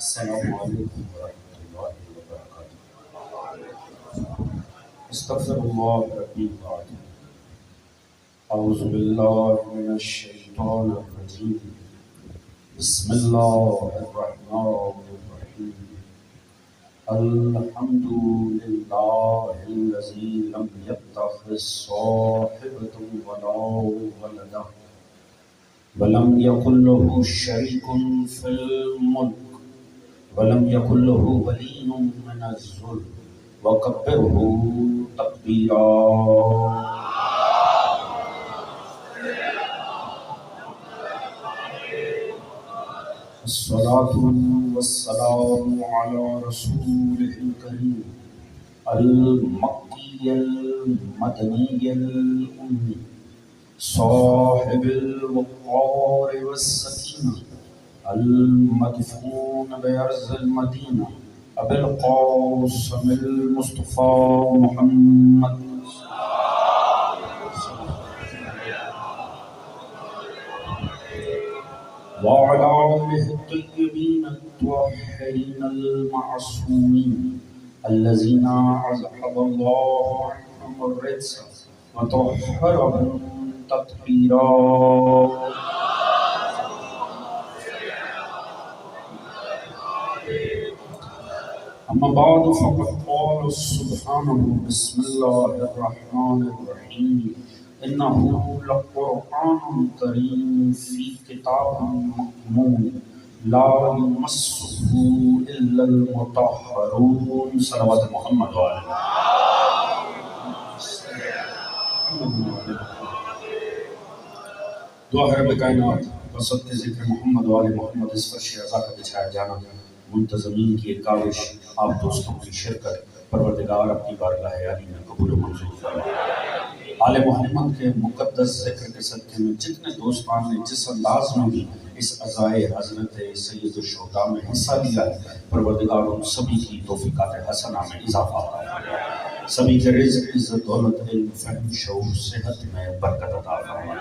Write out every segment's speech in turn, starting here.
السلام علیکم ورحمۃ اللہ وبرکاتہ۔ استغفر اللہ ربی العظیم۔ اعوذ باللہ من الشیطان الرجیم۔ بسم اللہ الرحمن الرحیم۔ الحمد للہ الذی لم یتخذ صاحبۃ ولا ولدا ولم یکن له شریک فی الملک ولم یکن له ولی من الذل وکبرہ تکبیرا۔ الصلاة والسلام علی رسولہ الکریم المکی المدنی الأمی صاحب الوقار والسکینہ المدفون بأرض المدینہ ابی القاسم المصطفى محمد وعلى آلہ الطیبین الطاہرین المعصومین الذین اذهب اللہ عنہم الرجس وطہرهم تطہیرا۔ اما بعد فقد قال سبحانہ بسم اللہ الرحمن الرحیم انہ لقرآن کریم فی کتاب مکنون لا یمسہ الا المطہرون۔ صلوات محمد وعلیہ دعا ہے رب کائنات وسط کے ذکر محمد وعلیہ محمد اس فرش رضا کا بچھایا جانا منتظمین کی ایک کاوش آپ دوستوں کی شرکت پروردگار اپنی بارگاہ عالی میں قبول و منظور فرمائے۔ آل محمد کے مقدس ذکر کے صدقے میں جتنے دوستان نے جس انداز میں بھی اس عزائے حضرت سید الشہداء میں حصہ لیا ہے پروردگار ان سبھی کی توفیقات حسنہ میں اضافہ فرمائے، سبھی کے رزق عزت دولت علم فہم شعور صحت میں برکت عطا فرمائے۔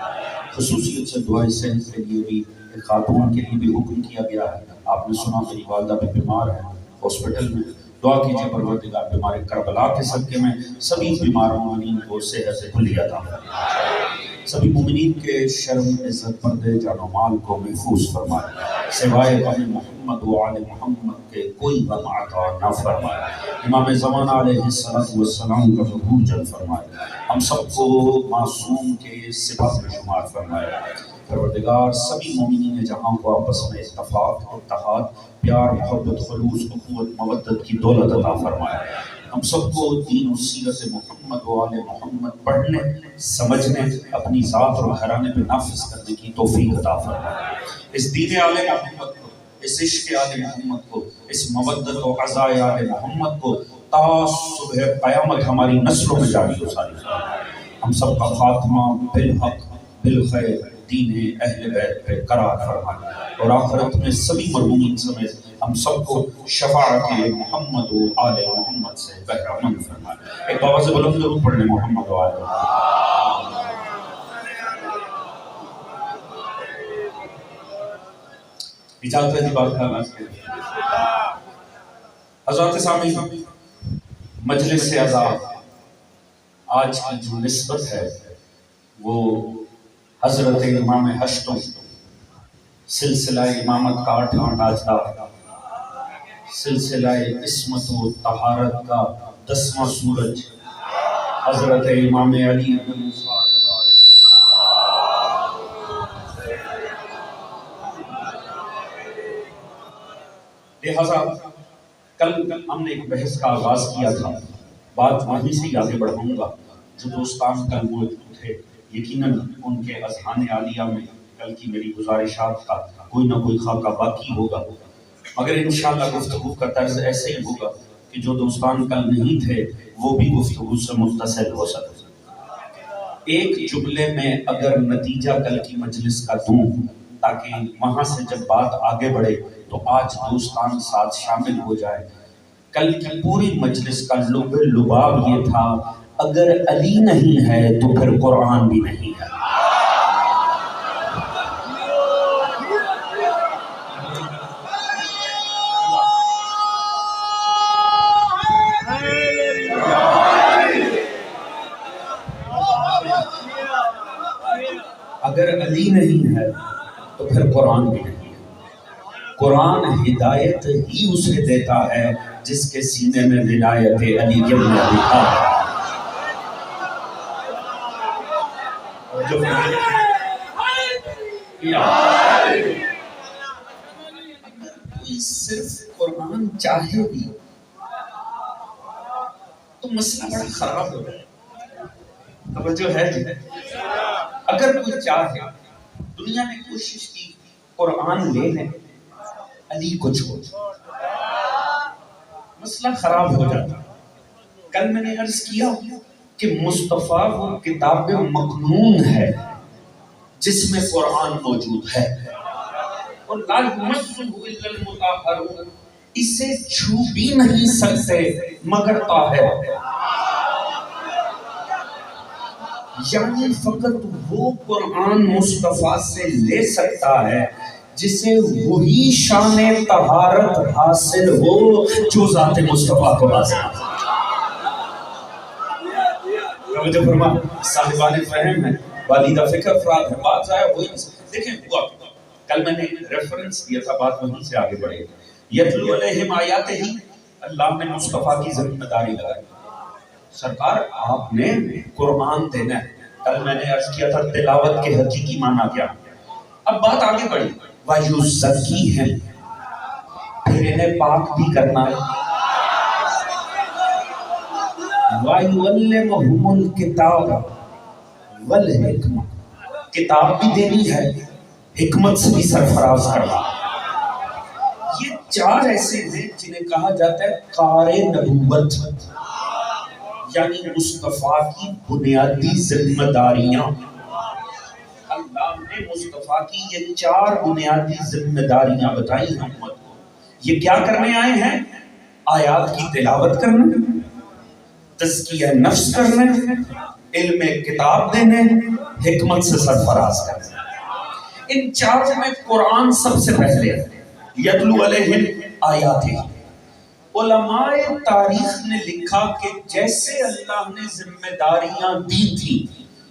خصوصیت سے دعائیں صحت کے لیے بھی ایک خاتون کے لیے بھی حکم کیا گیا ہے۔ آپ نے سنا میری والدہ بھی بیمار ہے ہاسپٹل میں، دعا کیجئے پروردگار بیمار کربلا کے صدقے میں سبھی بیمار مومنین کو صحت کلی عطا فرمائے، سبھی مومنین کے شرم عزت پردے جان و مال کو محفوظ فرمائے، سوائے غم محمد و آل محمد کے کوئی غم عطا نہ فرمائے، امام زمان علیہ السلام کا ظہور جلد فرمائے، ہم سب کو معصوم کے سپاہ میں شمار فرمائے۔ پروردگار سبھی مومنین جہاں کو آپس میں اتفاق اتحاد پیار محبت خلوص اخوت مودت کی دولت عطا فرمائے، ہم سب کو دین و سیرت محمد و آل محمد پڑھنے سمجھنے اپنی ذات اور گھرانے پہ نافذ کرنے کی توفیق عطا فرمائے۔ اس دین آل محمد کو، اس عشق آل محمد کو، اس مودت و عزائے آل محمد کو تا صبح قیامت ہماری نسلوں میں جاری و ساری فرمائے، ہم سب کا خاتمہ بالحق بالخیر دین اہل بیت پہ قرار فرمائے، اور آخرت میں سبھی مرحومین سمیت ہم سب کو شفاعت محمد و آل محمد سے بہرہ مند فرمائے۔ ایک بابا سے بلند درود پڑھنے محمد و آل محمد۔ اجازت ہے بات کا آغاز کریں۔ حضرات سامعین، مجلس اعزاز آج کی جو نسبت ہے وہ حضرت امام ہشتم سلسلہ امامت کا 8واں تاجدار، سلسلہ عصمت و طہارت کا 10واں سورج حضرت امام علی بن موسیٰ رضا علیہ لہذا کل ہم نے ایک بحث کا آغاز کیا تھا، بات وہیں سے ہی آگے بڑھاؤں گا۔ جو دوستان کل موجود تھے یقیناً ان کے اذہان عالیہ میں کل کی میری گزارشات کا کوئی نہ کوئی خاکہ باقی ہوگا، مگر انشاءاللہ گفتگو کا طرز ایسے ہی ہوگا کہ جو دوستان کل نہیں تھے وہ بھی گفتگو سے متصل ہو سکتے۔ ایک جملے میں اگر نتیجہ کل کی مجلس کا دوں تاکہ وہاں سے جب بات آگے بڑھے تو آج دوستان ساتھ شامل ہو جائے۔ کل کی پوری مجلس کا لباب یہ تھا اگر علی نہیں ہے تو پھر قرآن بھی نہیں ہے۔ نہیں ہے تو پھر قرآن بھی نہیں ہے۔ قرآن ہدایت ہی اسے دیتا ہے جس کے سینے میں ولایت علی ابن ابی طالب۔ جو کوئی صرف قرآن چاہے بھی تو مسئلہ بڑا خراب ہو جائے۔ توجہ ہے جی؟ اگر کوئی چاہے، دنیا نے کوشش کی قرآن لے لیں علی کو چھوڑ، مسئلہ خراب ہو جاتا۔ کل میں نے عرض کیا کہ مصطفیٰ وہ کتاب مکنون ہے جس میں قرآن موجود ہے، اور لا یمسہ الا المطہرون، اسے چھو بھی نہیں سکتے مگر طاہر۔ یعنی فقط وہ قرآن مصطفیٰ سے لے سکتا ہے جسے وہی شان طہارت حاصل ہو جو ذات مصطفیٰ کو حاصل ہے۔ توجہ فرما، صاحبان فہم ہے، والدہ فکر افراد ہے، بات ضائع ہوئی نہیں۔ دیکھیں ہوا کل میں نے ریفرنس دیا تھا، بات وہیں سے آگے بڑھے۔ یتلو علیہم آیاتہ ہی، اللہ نے مصطفیٰ کی ذمہ داری لگائی، سرکار آپ نے قرآن دینا ہے۔ کل میں نے عرض کیا تھا تلاوت کے حقیقی معنی کیا۔ اب بات آگے بڑھی، وَيُزَكِّيهِمْ، پھر انہیں پاک بھی کرنا ہے، وَيُعَلِّمُهُمُ الْكِتَابَ وَالْحِكْمَةَ، کتاب بھی دینی ہے، حکمت سے بھی سرفراز کرنا۔ یہ چار ایسے ہیں جنہیں کہا جاتا ہے کار نبوت، یعنی مصطفیٰ کی بنیادی ذمہ داریاں۔ اللہ نے مصطفیٰ کی یہ چار بنیادی ذمہ داریاں بتائی ہیں امت کو۔ یہ کیا کرنے آئے ہیں؟ آیات کی تلاوت کرنے، تزکیہ نفس کرنے، علم کتاب دینے، حکمت سے سرفراز کرنے۔ ان چاروں میں قرآن سب سے پہلے ہے۔ یتلو علیہم آیاتہ، علماء تاریخ نے لکھا کہ جیسے اللہ نے ذمہ داریاں دی تھی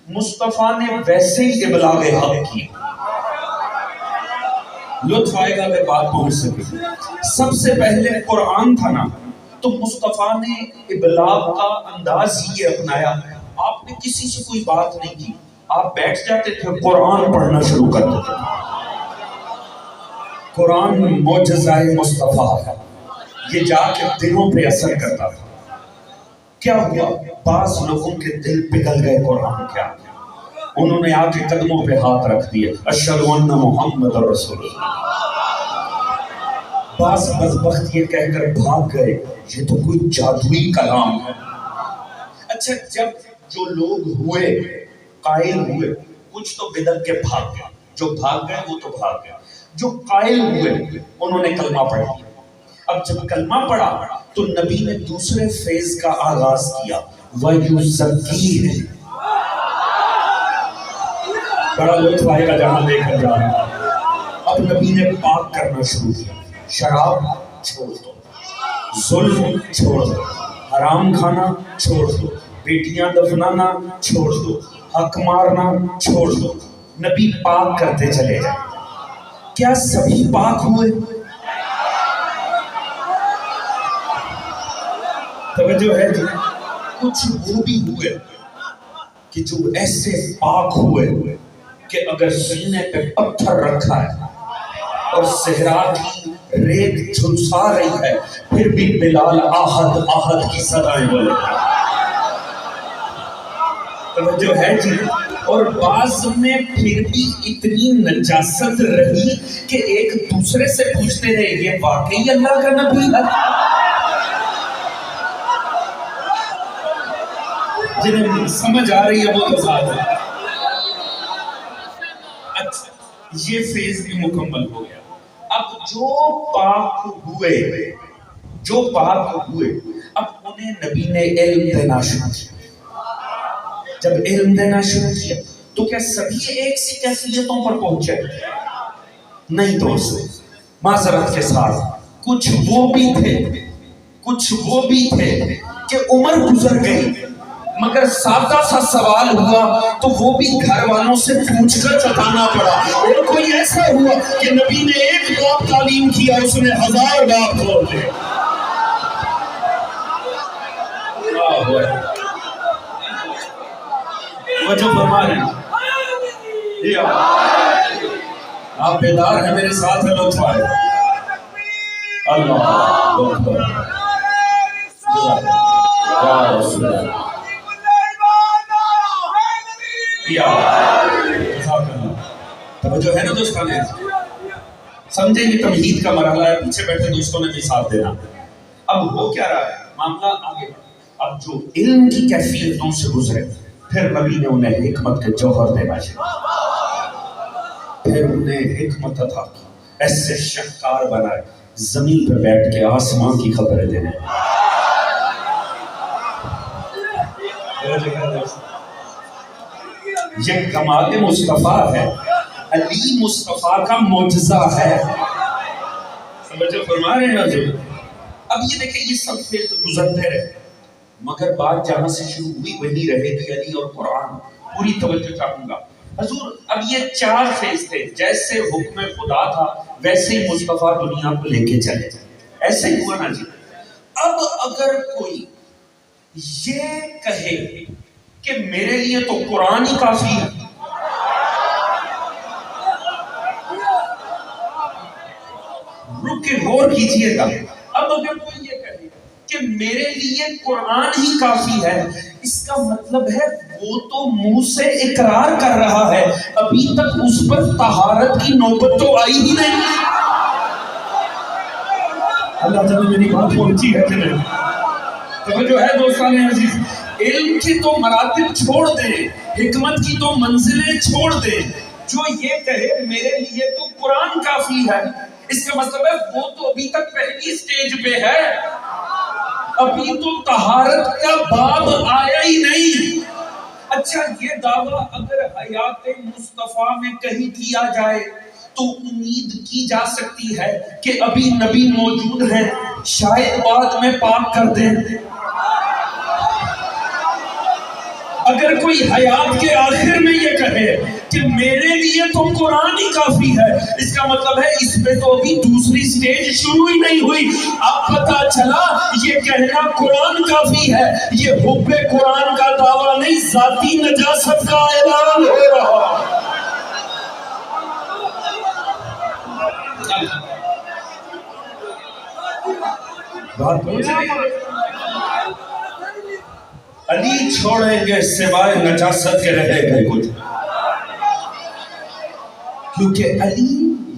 مصطفیٰ نے ویسے ہی ابلاغ حق کی۔ لطف آئے گا کہ بات پہنچ سکے۔ سب سے پہلے قرآن تھا نا، تو مصطفیٰ نے ابلاغ کا انداز ہی اپنایا۔ آپ نے کسی سے کوئی بات نہیں کی، آپ بیٹھ جاتے تھے، قرآن پڑھنا شروع کر دیتے تھے۔ قرآن معجزہ مصطفیٰ ہے، یہ جا کے دلوں پہ اثر کرتا تھا۔ کیا ہوا؟ بعض لوگوں کے دل پگھل گئے قرآن کیا، انہوں نے آ کے قدموں پہ ہاتھ رکھ دیے، اشہد ان محمد رسول اللہ۔ بعض بدبخت یہ کہہ کر بھاگ گئے یہ تو کوئی جادوئی کلام ہے۔ اچھا، جب جو لوگ ہوئے قائل ہوئے، کچھ تو بدعت کے بھاگ گئے، جو بھاگ گئے وہ تو بھاگ گئے، جو قائل ہوئے انہوں نے کلمہ پڑھ لیا۔ اب جب کلمہ پڑھا تو نبی نے دوسرے فیز کا آغاز کیا، وَيُزَكِّيهِمْ۔ بڑا لطف آئے گا جہاں لے کر جا رہا ہے۔ اب نبی نے پاک کرنا شروع کیا، شراب چھوڑ دو، ظلم چھوڑ دو، حرام کھانا چھوڑ دو، بیٹیاں دفنانا چھوڑ دو، حق مارنا چھوڑ دو۔ نبی پاک کرتے چلے جائیں۔ کیا سبھی پاک ہوئے؟ توجہ ہے جی؟ کچھ وہ بھی ہوئے کہ جو ایسے پاک ہوئے کہ اگر سینے پہ پتھر رکھا ہے اور صحرا کی ریت جھلسا رہی ہے پھر بھی بلال آہد آہد کی صدائیں بولے۔ توجہ ہے جی؟ اور بعض میں پھر بھی اتنی نجاست رہی کہ ایک دوسرے سے پوچھتے رہے یہ واقعی اللہ کا نبی ہے؟ جنہیں سمجھ آ رہی ہے وہ تو ساتھ ہے۔ اچھا، یہ فیز بھی مکمل ہو گیا۔ اب جو پاک ہوئے اب انہیں نبی نے علم دینا شروع کیا۔ جب علم دینا شروع کیا تو کیا سبھی ایک سی کیفیتوں پر پہنچے؟ نہیں دوست، معذرت کے ساتھ کچھ وہ بھی تھے کہ عمر گزر گئی مگر سادہ سا سوال ہوا تو وہ بھی گھر والوں سے پوچھ کر بتانا پڑا. اور کوئی ایسا ہوا کہ نبی نے ایک باب تعلیم کیا اس نے 1000 باب کھول دے. وجہ فرما رہے ہیں آپ بیدار ہیں میرے ساتھ ہے لطف آئے. اللہ اکبر یا رسول اللہ توجہ ہے نا دوستوں نے سمجھیں گے تمہید کا مرحلہ ہے. پیچھے بیٹھے دوستوں نے بھی ساتھ دینا. اب ہو کیا رہا ہے معاملہ آگے. اب جو علم کی کیفیتوں سے گزرے پھر نبی نے انہیں حکمت کے جوہر دینا شروع پھر انہیں حکمت عطا کی. ایسے شہکار بنائے زمین پہ بیٹھ کے آسمان کی خبریں دینے. یہ کمال مصطفیٰ ہے. علی مصطفیٰ کا معجزہ ہے. سمجھے فرما رہے ہیں حضور. اب یہ دیکھیں یہ سب فیض گزرتے رہے مگر بات جہاں سے شروع ہوئی وہی رہے گی. علی اور قرآن پوری توجہ چاہوں گا حضور. اب یہ 4 فیض تھے. جیسے حکم خدا تھا ویسے ہی مصطفیٰ دنیا کو لے کے چلے. ایسے ہی ہوا نا جی. اب اگر کوئی یہ کہے کہ میرے لیے تو قرآن ہی کافی ہے, رک کے غور کیجئے گا. اب اگر کوئی یہ کہے کہ میرے لیے قرآن ہی کافی ہے اس کا مطلب ہے وہ تو منہ سے اقرار کر رہا ہے, ابھی تک اس پر طہارت کی نوبت تو آئی ہی نہیں. اللہ تعالیٰ میری بات پہنچی ہے کہ نہیں؟ توجہ ہے دوستان عزیز. علم کی تو مراتب چھوڑ دیں, حکمت کی تو منزلیں چھوڑ دیں. جو یہ کہے میرے لیے تو قرآن کافی ہے اس کا مطلب ہے وہ تو ابھی تک پہلی سٹیج پہ ہے, ابھی تو طہارت کا باب آیا ہی نہیں. اچھا یہ دعویٰ اگر حیات مصطفیٰ میں کہیں کیا جائے تو امید کی جا سکتی ہے کہ ابھی نبی موجود ہیں, شاید بعد میں پاک کر دیں. اگر کوئی حیات کے آخر میں یہ کہے کہ میرے لیے تو قرآن ہی کافی ہے اس کا مطلب ہے اس پہ تو ابھی دوسری سٹیج شروع ہی نہیں ہوئی. اب پتہ چلا یہ کہنا قرآن کافی ہے یہ حب قرآن کا دعویٰ نہیں, ذاتی نجاست کا اعلان ہو رہا. بات پہنچ رہی ہے. علی چھوڑیں گے سوائے نجاست کے رہے گئے کچھ, کیونکہ علی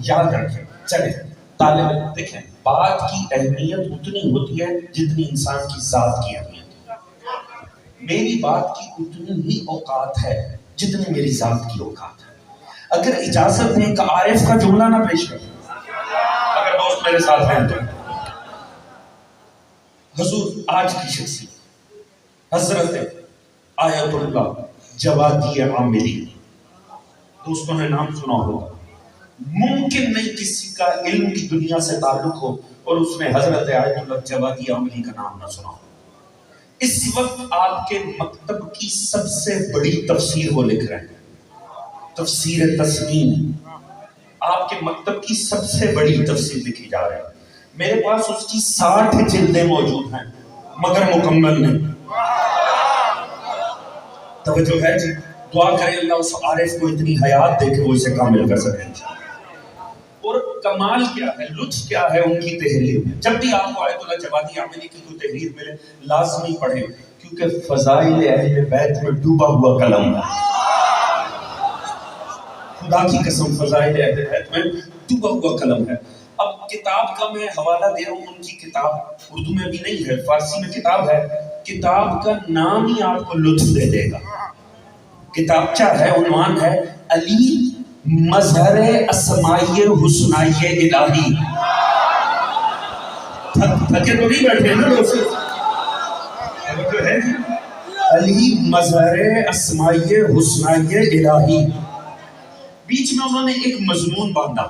یاد رکھیں. چلے طالب دیکھیں بات کی اہمیت اتنی ہوتی ہے جتنی انسان کی ذات کی اہمیت. میری بات کی اتنی ہی اوقات ہے جتنی میری ذات کی اوقات ہے. اگر اجازت دیں ایک عارف کا جملہ نہ پیش کریں اگر دوست میرے ساتھ ہیں تو. حضور آج کی شخصیت حضرت آیت اللہ جوادی عاملی, دوستوں نے نام سنا ہوگا. ممکن نہیں کسی کا علم کی دنیا سے تعلق ہو اور اس نے حضرت آیت اللہ جوادی عاملی کا نام نہ سنا ہو. اس وقت آپ کے مکتب کی سب سے بڑی تفسیر وہ لکھ رہے ہیں, تفسیر تسنیم. آپ کے مکتب کی سب سے بڑی تفسیر لکھی جا رہی ہے. میرے پاس اس کی 60 جلدیں موجود ہیں مگر مکمل نہیں. توجہ ہے جی. دعا کریں اللہ اس عارف کو اتنی حیات دے کہ وہ اسے کامل کر سکیں. اور کمال کیا ہے, لطف کیا ہے ان کی تحریر میں. جب بھی آپ کو آیت اللہ جوادی عاملی کی کوئی تحریر ملے لازمی پڑھیں کیونکہ فضائل اہل بیت میں ڈوبا ہوا کلم ہے. خدا کی قسم فضائل اہل بیت میں ڈوبا ہوا قلم ہے. اب کتاب کا میں حوالہ دے رہا ہوں, ان کی کتاب اردو میں بھی نہیں ہے, فارسی میں کتاب ہے. کتاب کا نام ہی آپ کو لطف دے دے گا. کتابچہ ہے, عنوان ہے علی مظہر اسمائی حسنائی الہی. تھکے تو نہیں بیٹھے نا دوست, علی مظہر اسمائی حسنائی الہی. بیچ میں انہوں نے ایک مضمون باندھا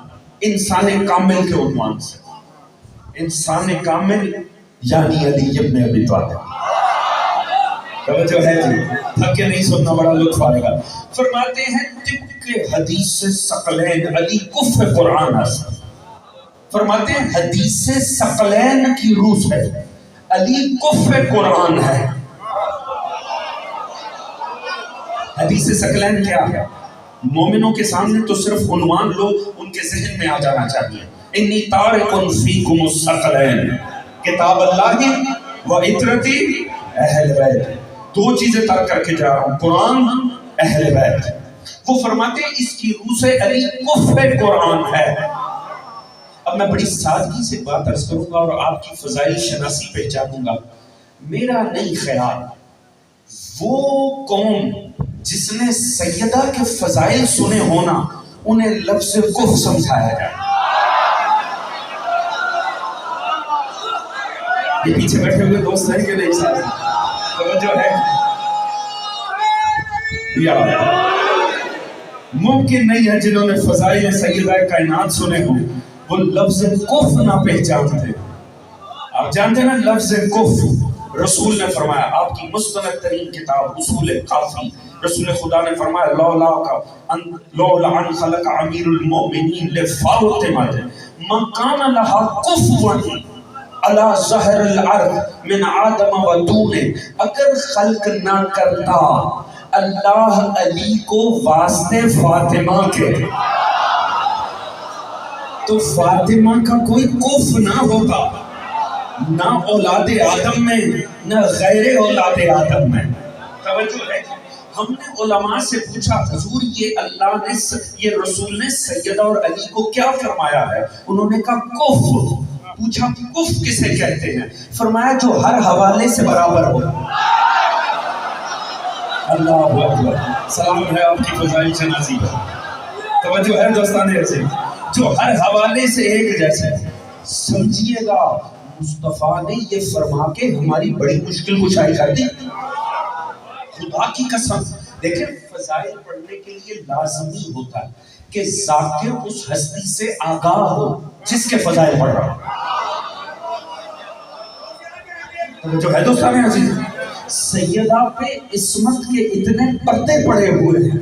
انسان کامل کے عنوان سے. انسان کامل یعنی علی ابن ابی طالب. توجہ ہے جی، تھک کے نہیں سننا، بڑا لطف آئے گا. فرماتے ہیں طبق حدیث ثقلین علی کف قرآن است. فرماتے ہیں حدیث ثقلین کی روح ہے، علی کف قرآن ہے. حدیث ثقلین کیا ہے؟ مومنوں کے سامنے تو صرف عنوان لو، ان کے ذہن میں آ جانا چاہیے. انی تارک فیکم الثقلین، کتاب اللہ و عطرتی اہل بیت. دو چیزیں ترک کر کے جا رہا ہوں، قرآن، اہل بیت. وہ فرماتے ہیں اس کی روح سے علی کف قرآن ہے. اب میں بڑی سادگی سے بات عرض کروں گا اور آپ کی فضائل شناسی پہچانوں گا. میرا نہیں خیال وہ قوم جس نے سیدہ کے فضائل سنے ہونا انہیں لفظ کف سمجھایا جائے. یہ پیچھے بیٹھے ہوئے دوست ہیں کہ نہیں ساتھ؟ توجہ ہے یا ممکن نہیں ہے جنہوں نے فضائل سیدہ کائنات سنے ہوں وہ لفظ کف نہ پہچانتے. آپ جانتے ہیں نا لفظ کف رسول نے فرمایا، آپ کی مستند ترین کتاب اصول کافی، رسول خدا نے فرمایا لولا ان خلق امیر المؤمنین لفاطمہ من کان لها کفوا علی ظہر الارض من آدم و دون. اگر خلق نہ کرتا اللہ علی کو واسطے فاطمہ کے تو فاطمہ کا کوئی کف نہ ہوتا، نہ اولاد آدم میں نہ غیر اولاد آدم میں. توجہ ہے. ہم نے علماء سے پوچھا حضور یہ اللہ نے یہ رسول نے سیدہ اور علی کو کیا فرمایا ہے؟ انہوں نے کہا کف. پوچھا کف کسے کہتے ہیں؟ فرمایا جو ہر حوالے سے برابر ہو. اللہ اکبر. سلام ہے آپ کی فضائل شناسی پر. توجہ ہے دوستان ایسے جو ہر حوالے سے ایک جیسے. سمجھیے گا مصطفیٰ نے یہ فرما کے ہماری بڑی مشکل کشائی کر دی. خدا کی قسم دیکھیں فضائل پڑھنے کے لیے لازمی ہوتا ہے کہ ذاکر اس ہستی سے آگاہ ہو جس کے فضائل پڑھ رہا ہو. جو ہے دوستان عزیز سیدہ پہ عصمت کے اتنے پردے پڑے ہوئے ہیں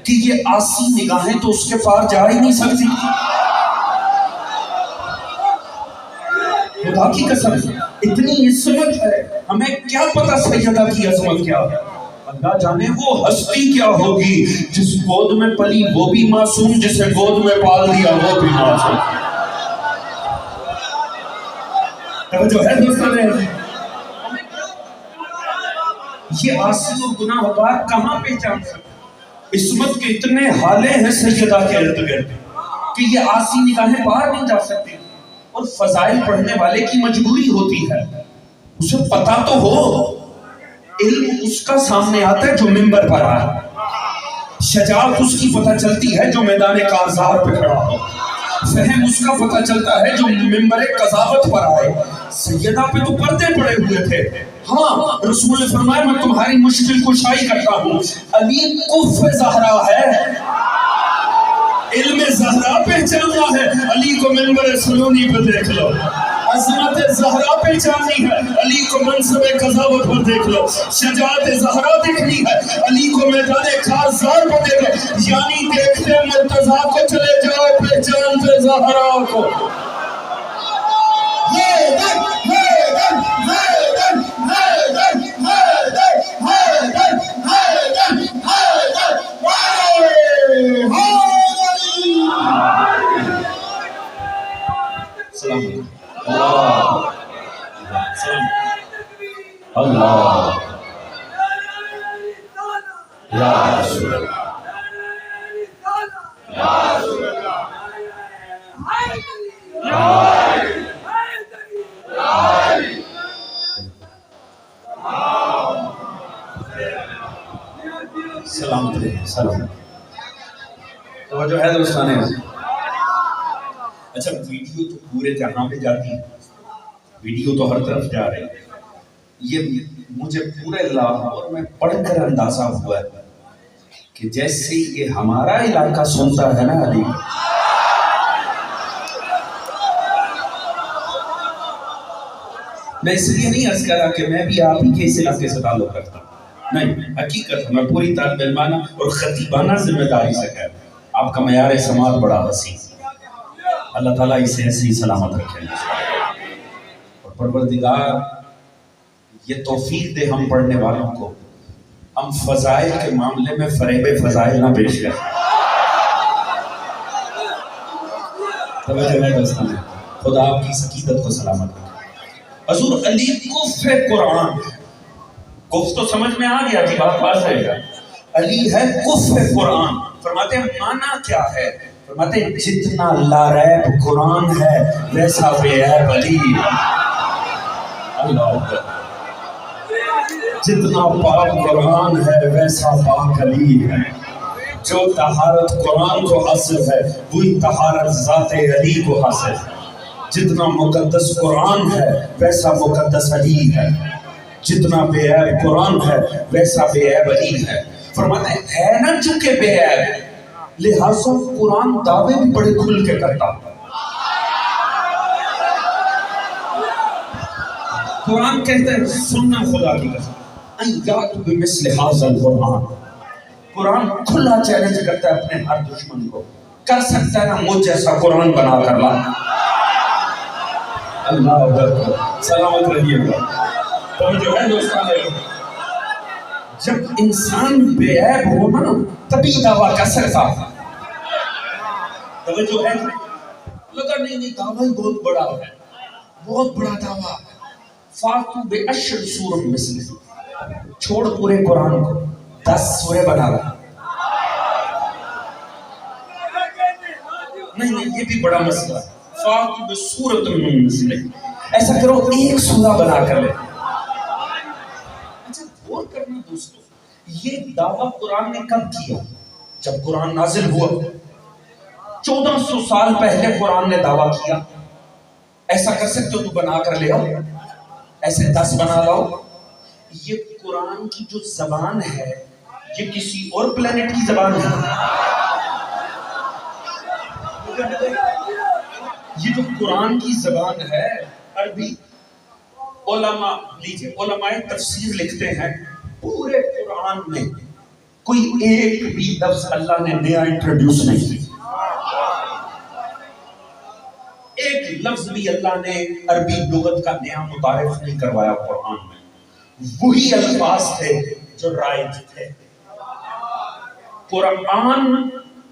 کہ یہ آسی نگاہیں تو اس کے پار جا ہی نہیں سکتی. خدا کی قسم اتنی عصمت ہے. ہمیں کیا پتا سیدہ کی عظمت کیا ہے؟ اللہ جانے وہ ہستی کیا ہوگی جس گود میں پلی وہ بھی معصوم، جسے گود میں پال دیا وہ بھی معصوم. توجہ ہے دوستان یہ عاصی اور گناہ گار کہاں پہچان سکتے؟ عصمت کے اتنے حالے ہیں سیدہ کے ارد گرد کہ یہ عاصی نگاہیں باہر نہیں جا سکتی. اور فضائل پڑھنے والے کی مجبوری ہوتی ہے اسے پتا تو ہو. علم اس کا سامنے آتا ہے جو منبر پر آئے، شجاعت اس کی پتہ چلتی ہے جو میدان کارزار پہ کھڑا ہو، فہم اس کا پتہ چلتا ہے جو منبر قضاوت پر آئے. سیدہ پہ تو پردے پڑے ہوئے تھے. ہاں رسول نے فرمایا میں تمہاری مشکل کشائی کرتا ہوں. علی کف زہرا ہے، علم زہرا پہچاننا ہے، علی کو منبر سلونی پہ دیکھ لو. عظمت زہرا پہچاننی ہے، علی کو منصب قضاوت پر دیکھ لو. شجاعت زہرا دیکھنی ہے، علی کو میدان کارزار پر دیکھ لو. یعنی دیکھتے مرتضیٰ کو چلے جاؤ پہچانتے زہرا کو. حیدر حیدر حیدر حیدر حیدر حیدر حیدر حیدر سلام اللہ یا رسول اللہ یا رسول اللہ سلام سلام. توجہ ہے دوستانے. اچھا ویڈیو تو پورے جہاں پہ جاتی ہے، ویڈیو تو ہر طرف جا رہی ہے. یہ مجھے پورے لاہور میں پڑھ کر اندازہ ہوا ہے کہ جیسے یہ ہمارا علاقہ سنتا ہے نا علی، میں اس لیے نہیں عرض کرا کہ میں بھی آپ ہی کے اس علاقے سے تعلق رکھتا ہوں. نہیں، حقیقت میں پوری طالب علمانہ اور خطیبانہ ذمہ داری سے کہہ رہا ہوں، آپ کا معیار سماعت بڑا وسیع، اللہ تعالیٰ اسے ایسے ہی سلامت رکھے اور پروردگار یہ توفیق دے ہم پڑھنے والوں کو ہم فضائل کے معاملے میں فریب فضائل نہ پیش کریں۔ توجہ ہے دوستان، خدا آپ کی سکینت کو سلامت رکھے۔ حضور علی کف قرآن، کف تو سمجھ میں آ گیا کہ بات پاس رہے گا، علی ہے کف قرآن۔ فرماتے ہیں معنی کیا ہے؟ فرماتے ہیں جتنا لاریب قرآن ہے ویسا بے عیب علی۔ اللہ اکبر، جتنا پاک قرآن ہے ویسا پاک علی ہے۔ جو طہارت قرآن کو حاصل ہے وہی طہارت ذات علی کو حاصل ہے۔ جتنا مقدس قرآن ہے ویسا مقدس علی ہے، جتنا بے عیب قرآن ہے ویسا بے عیب علی ہے۔ فرماتے ہیں ہے نا چونکہ بے عیب، لہٰذا قرآن دعوے بھی بڑے کھل کے کرتا۔ قرآن کہتا ہے سننا خدا کی قسم ان یاتوا بمثل ھذا القرآن، قرآن کھلا چیلنج کرتا ہے اپنے ہر دشمن کو، کر سکتا ہے نا مجھ جیسا قرآن بنا کر لا۔ اللہ اکبر، سلامت رہیے گا۔ تو جو ہے دوستان، جب انسان بے عیب ہونا تبھی دعویٰ کر سکتا۔ توجہ ہے، لگا نہیں دعویٰ ہی بہت بڑا ہے، بہت بڑا دعویٰ، فاتو بے اشر سورۃ مثلہ، چھوڑ پورے قرآن کو 10 سورے بنا رہا۔ نہیں یہ بھی بڑا مسئلہ، فاتو بے سورۃ مثلہ، ایسا کرو ایک سورہ بنا کر لے۔ اچھا غور کرنا دوستو، یہ دعویٰ قرآن نے کب کیا؟ جب قرآن نازل ہوا 1400 سال پہلے قرآن نے دعویٰ کیا ایسا کر سکتے ہو تو بنا کر لے آؤ، ایسے 10 بنا لاؤ۔ یہ قرآن کی جو زبان ہے یہ کسی اور پلانٹ کی زبان ہے؟ یہ جو قرآن کی زبان ہے عربی، علماء لیجئے علماء تفسیر لکھتے ہیں پورے قرآن میں کوئی ایک بھی لفظ اللہ نے نیا انٹروڈیوس نہیں کیا، ایک لفظ بھی اللہ نے عربی لغت کا نیا متعارف نہیں کروایا قرآن میں، وہی الفاظ تھے جو رائج تھے۔ قرآن،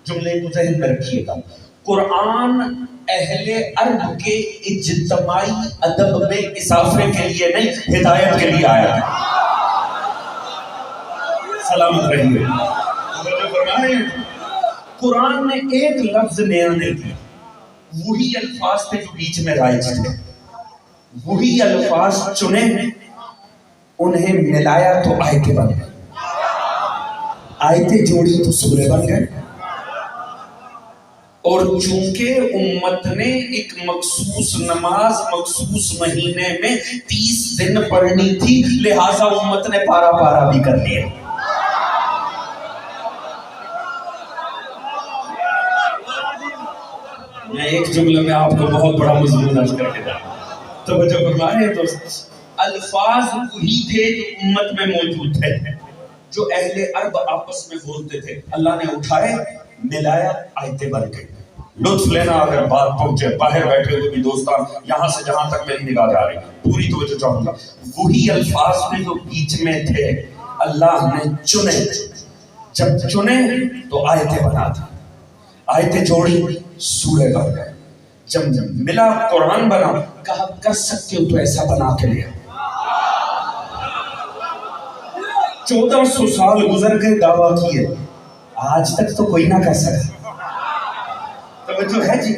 جملے کو ذہن میں رکھیے گا، قرآن اہل عرب کے اجتماعی ادب میں اضافے کے لیے نہیں، ہدایت کے لیے آیا ہے۔ سلامت رہیے۔ قرآن نے ایک لفظ نیا نہیں کیا، وہی الفاظ تھے جو بیچ میں رائج تھے، وہی الفاظ چنے، انہیں ملایا تو آیتیں بن گئے، آیتیں جوڑی تو سورے بن گئے۔ اور چونکہ امت نے ایک مخصوص نماز مخصوص مہینے میں 30 دن پڑھنی تھی، لہٰذا امت نے پارا پارا بھی کر لیا۔ میں ایک جملے میں آپ کو بہت بڑا مضمون عرض کر کے جا رہا ہوں، توجہ فرمائے دوست، الفاظ وہی تھے جو امت میں موجود تھے، جو اہل عرب آپس میں بولتے تھے، اللہ نے اٹھائے ملایا آیتیں بن گئی۔ لطف لینا اگر بات پہنچے، باہر بیٹھے ہوئے بھی دوستان، یہاں سے جہاں تک میری نگاہ جا رہی پوری توجہ چاہوں گا، وہی الفاظ میں جو بیچ میں تھے اللہ نے چنے، جب چنے تو آیتیں بنا دی، آیتیں جوڑی سورے بن گئے، جب ملا قرآن بنا، کہا کر سکتے ہو تو ایسا بنا کے لیا۔ 1400 سال گزر گئے، دعویٰ کیے، آج تک تو کوئی نہ کر سکا۔ توجہ ہے جی،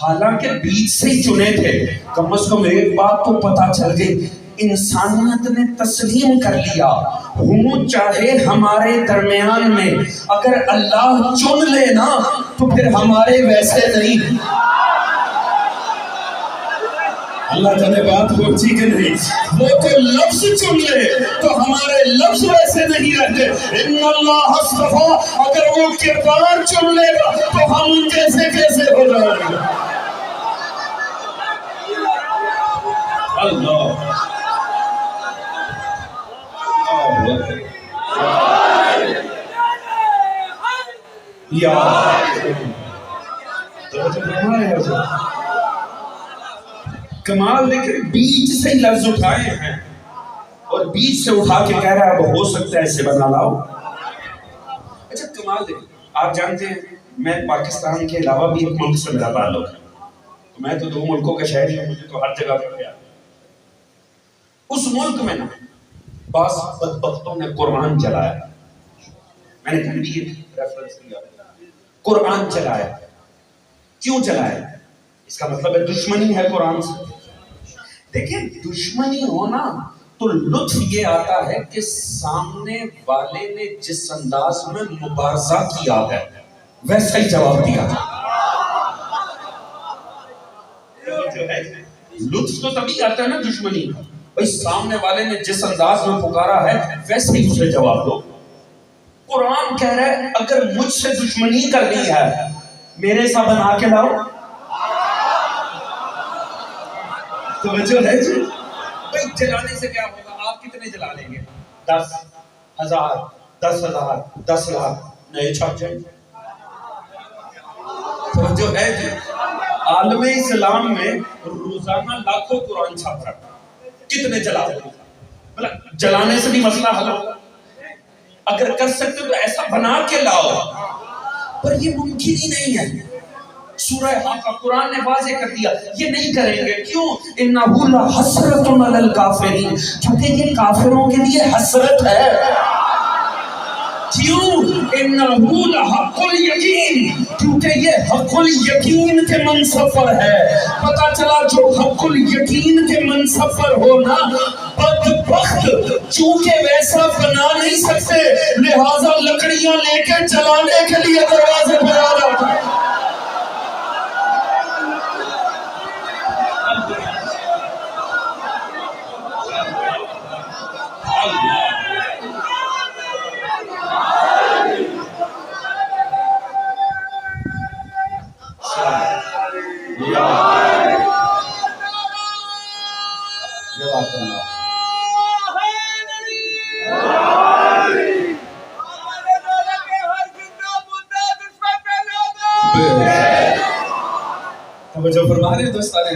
حالانکہ بیچ سے ہی چنے تھے، کم از کم ایک بات تو پتہ چل گئی، انسانیت نے تسلیم کر لیا، ہوں چاہے ہمارے درمیان میں اگر اللہ چن لے نا تو پھر ہمارے ویسے نہیں۔ اللہ تعالیٰ بات پہنچی کہ نہیں؟ وہ تو لفظ چن لے تو ہمارے لفظ ویسے نہیں رہتے۔ ان اللہ اصطفیٰ، اگر وہ کردار چن لے گا تو ہم ان جیسے کیسے ہو جائیں گے؟ اللہ یا کمال دیکھیں، بیچ سے ہی لفظ اٹھائے ہیں اور بیچ سے اٹھا کے کہہ رہا ہے اب ہو سکتا ہے اسے بنا لاؤ۔ اچھا کمال دیکھیں، آپ جانتے ہیں میں پاکستان کے علاوہ بھی ایک ملک سے میرا تعلق ہے، تو میں تو 2 ملکوں کا شہری ہوں، مجھے تو ہر جگہ پر گیا۔ اس ملک میں نا بعض بدبختوں نے قرآن چلایا، میں نے کل بھی یہ ریفرنس کیا، قرآن چلایا۔ کیوں چلایا؟ اس کا مطلب ہے دشمنی ہے قرآن سے۔ دیکھیں دشمنی ہونا تو لطف یہ آتا ہے کہ سامنے والے نے جس انداز میں مبارزہ کیا ہے ویسا ہی جواب دیا ہے۔ لطف تو تبھی آتا ہے نا دشمنی، بھئی سامنے والے نے جس انداز میں پکارا ہے ویسے ہی اسے جواب دو۔ قرآن کہہ رہا ہے اگر مجھ سے دشمنی کرنی ہے میرے سا بنا کے لاؤ۔ توجہ ہے جی؟ بھئی جلانے سے کیا ہوگا؟ آپ کتنے جلا لیں گے؟ 10,000 10,000 10 لاکھ نئے چھپ جائیں گے۔ توجہ ہے جی؟ عالم اسلام میں روزانہ لاکھوں قرآن چھپ رہا ہے، کتنے جلا دیں گے؟ جلانے سے بھی مسئلہ حل ہوگا؟ اگر کر سکتے تو ایسا بنا کے لاؤ، پر یہ ممکن ہی نہیں ہے۔ سورہ حاقہ قرآن نے واضح کر دیا یہ نہیں کریں گے۔ کیوں؟ انہو لحسرۃ علی الکافرین، کیونکہ یہ کافروں کے لیے حسرت ہے۔ کیوں؟ انہو لحق الیقین، کیونکہ یہ حق الیقین کے منصب پر ہے۔ پتہ چلا جو حق الیقین کے منصب پر ہونا بدبخت چونکہ ویسا بنا نہیں سکتے لہٰذا لکڑیاں لے کے جلانے کے لیے دروازے پر آ جاتا ہے۔ جو فرما رہے ہیں دوستانے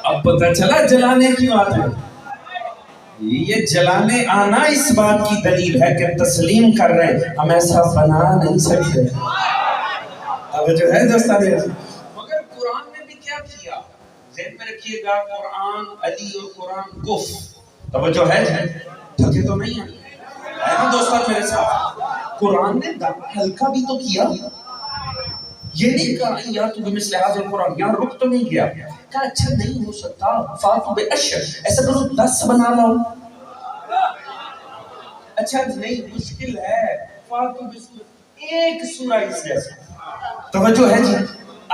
اب پتہ چلا جلانے کیوں آتے ہیں۔ یہ جلانے آنا اس بات کی دلیل ہے کہ تسلیم کر رہے ہیں ہم ایسا بنا نہیں سکتے۔ اب جو ہے دوستانے مگر قرآن نے بھی کیا کیا؟ ذہن میں رکھیے گا قرآن علی اور قرآن کف۔ توجہ ہے تھکے تو نہیں ہے نا دوستان میرے ساتھ؟ قرآن نے ہلکا بھی تو کیا، یہ نہیں کہا یا تو بمثل ھذا القرآن، یہاں رک تو نہیں گیا، کہا اچھا نہیں ہو سکتا فاتوا بعشر، ایسا کرو 10 بنا لاؤ۔ اچھا نہیں مشکل ہے فاتوا بسورۃ، ایک سورہ اس جیسا۔ توجہ ہے جی؟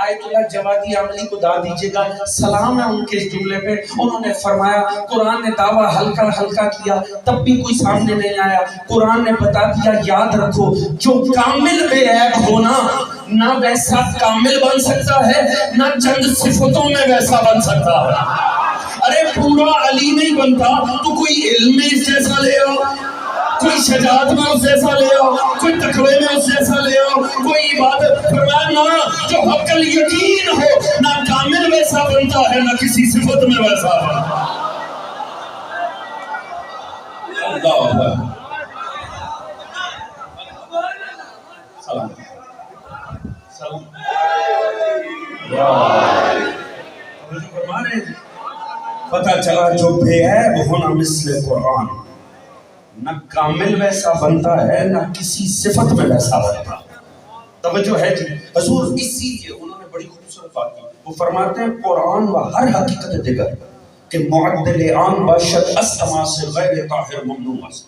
آیت اللہ جوادی عاملی کو داد دیجئے گا، سلام ہے ان کے اس جملے پہ۔ انہوں نے فرمایا قرآن نے دعویٰ ہلکا ہلکا کیا تب بھی کوئی سامنے نہیں آیا۔ قرآن نے بتا دیا یاد رکھو جو کامل بے عیب ہونا نہ ویسا کامل بن سکتا ہے نہ چند صفتوں میں ویسا بن سکتا ہے۔ ارے پورا علی نہیں بنتا تو کوئی علم میں اس جیسا لے آؤ، کوئی شجاعت میں اس جیسا لے آؤ، کوئی تقوی میں اس جیسا لے آؤ، کوئی عبادت فرمایا نہ جو حق الیقین ہو نہ کامل ویسا بنتا ہے نہ کسی صفت میں ویسا بنتا ہے۔ اللہ اکبر، سلام سلام فرما رہے ہیں پتہ چلا جو بے عیب ہونا مثل قرآن نہ کامل ویسا بنتا ہے نہ کسی صفت میں ویسا بنتا ہے۔ توجہ ہے جی؟ حضور اسی لیے انہوں نے بڑی خوبصورت بات کی، وہ فرماتے ہیں قرآن و ہر حقیقت دیگر کہ معدل عام باشد استما سے غیر طاہر ممنوع است۔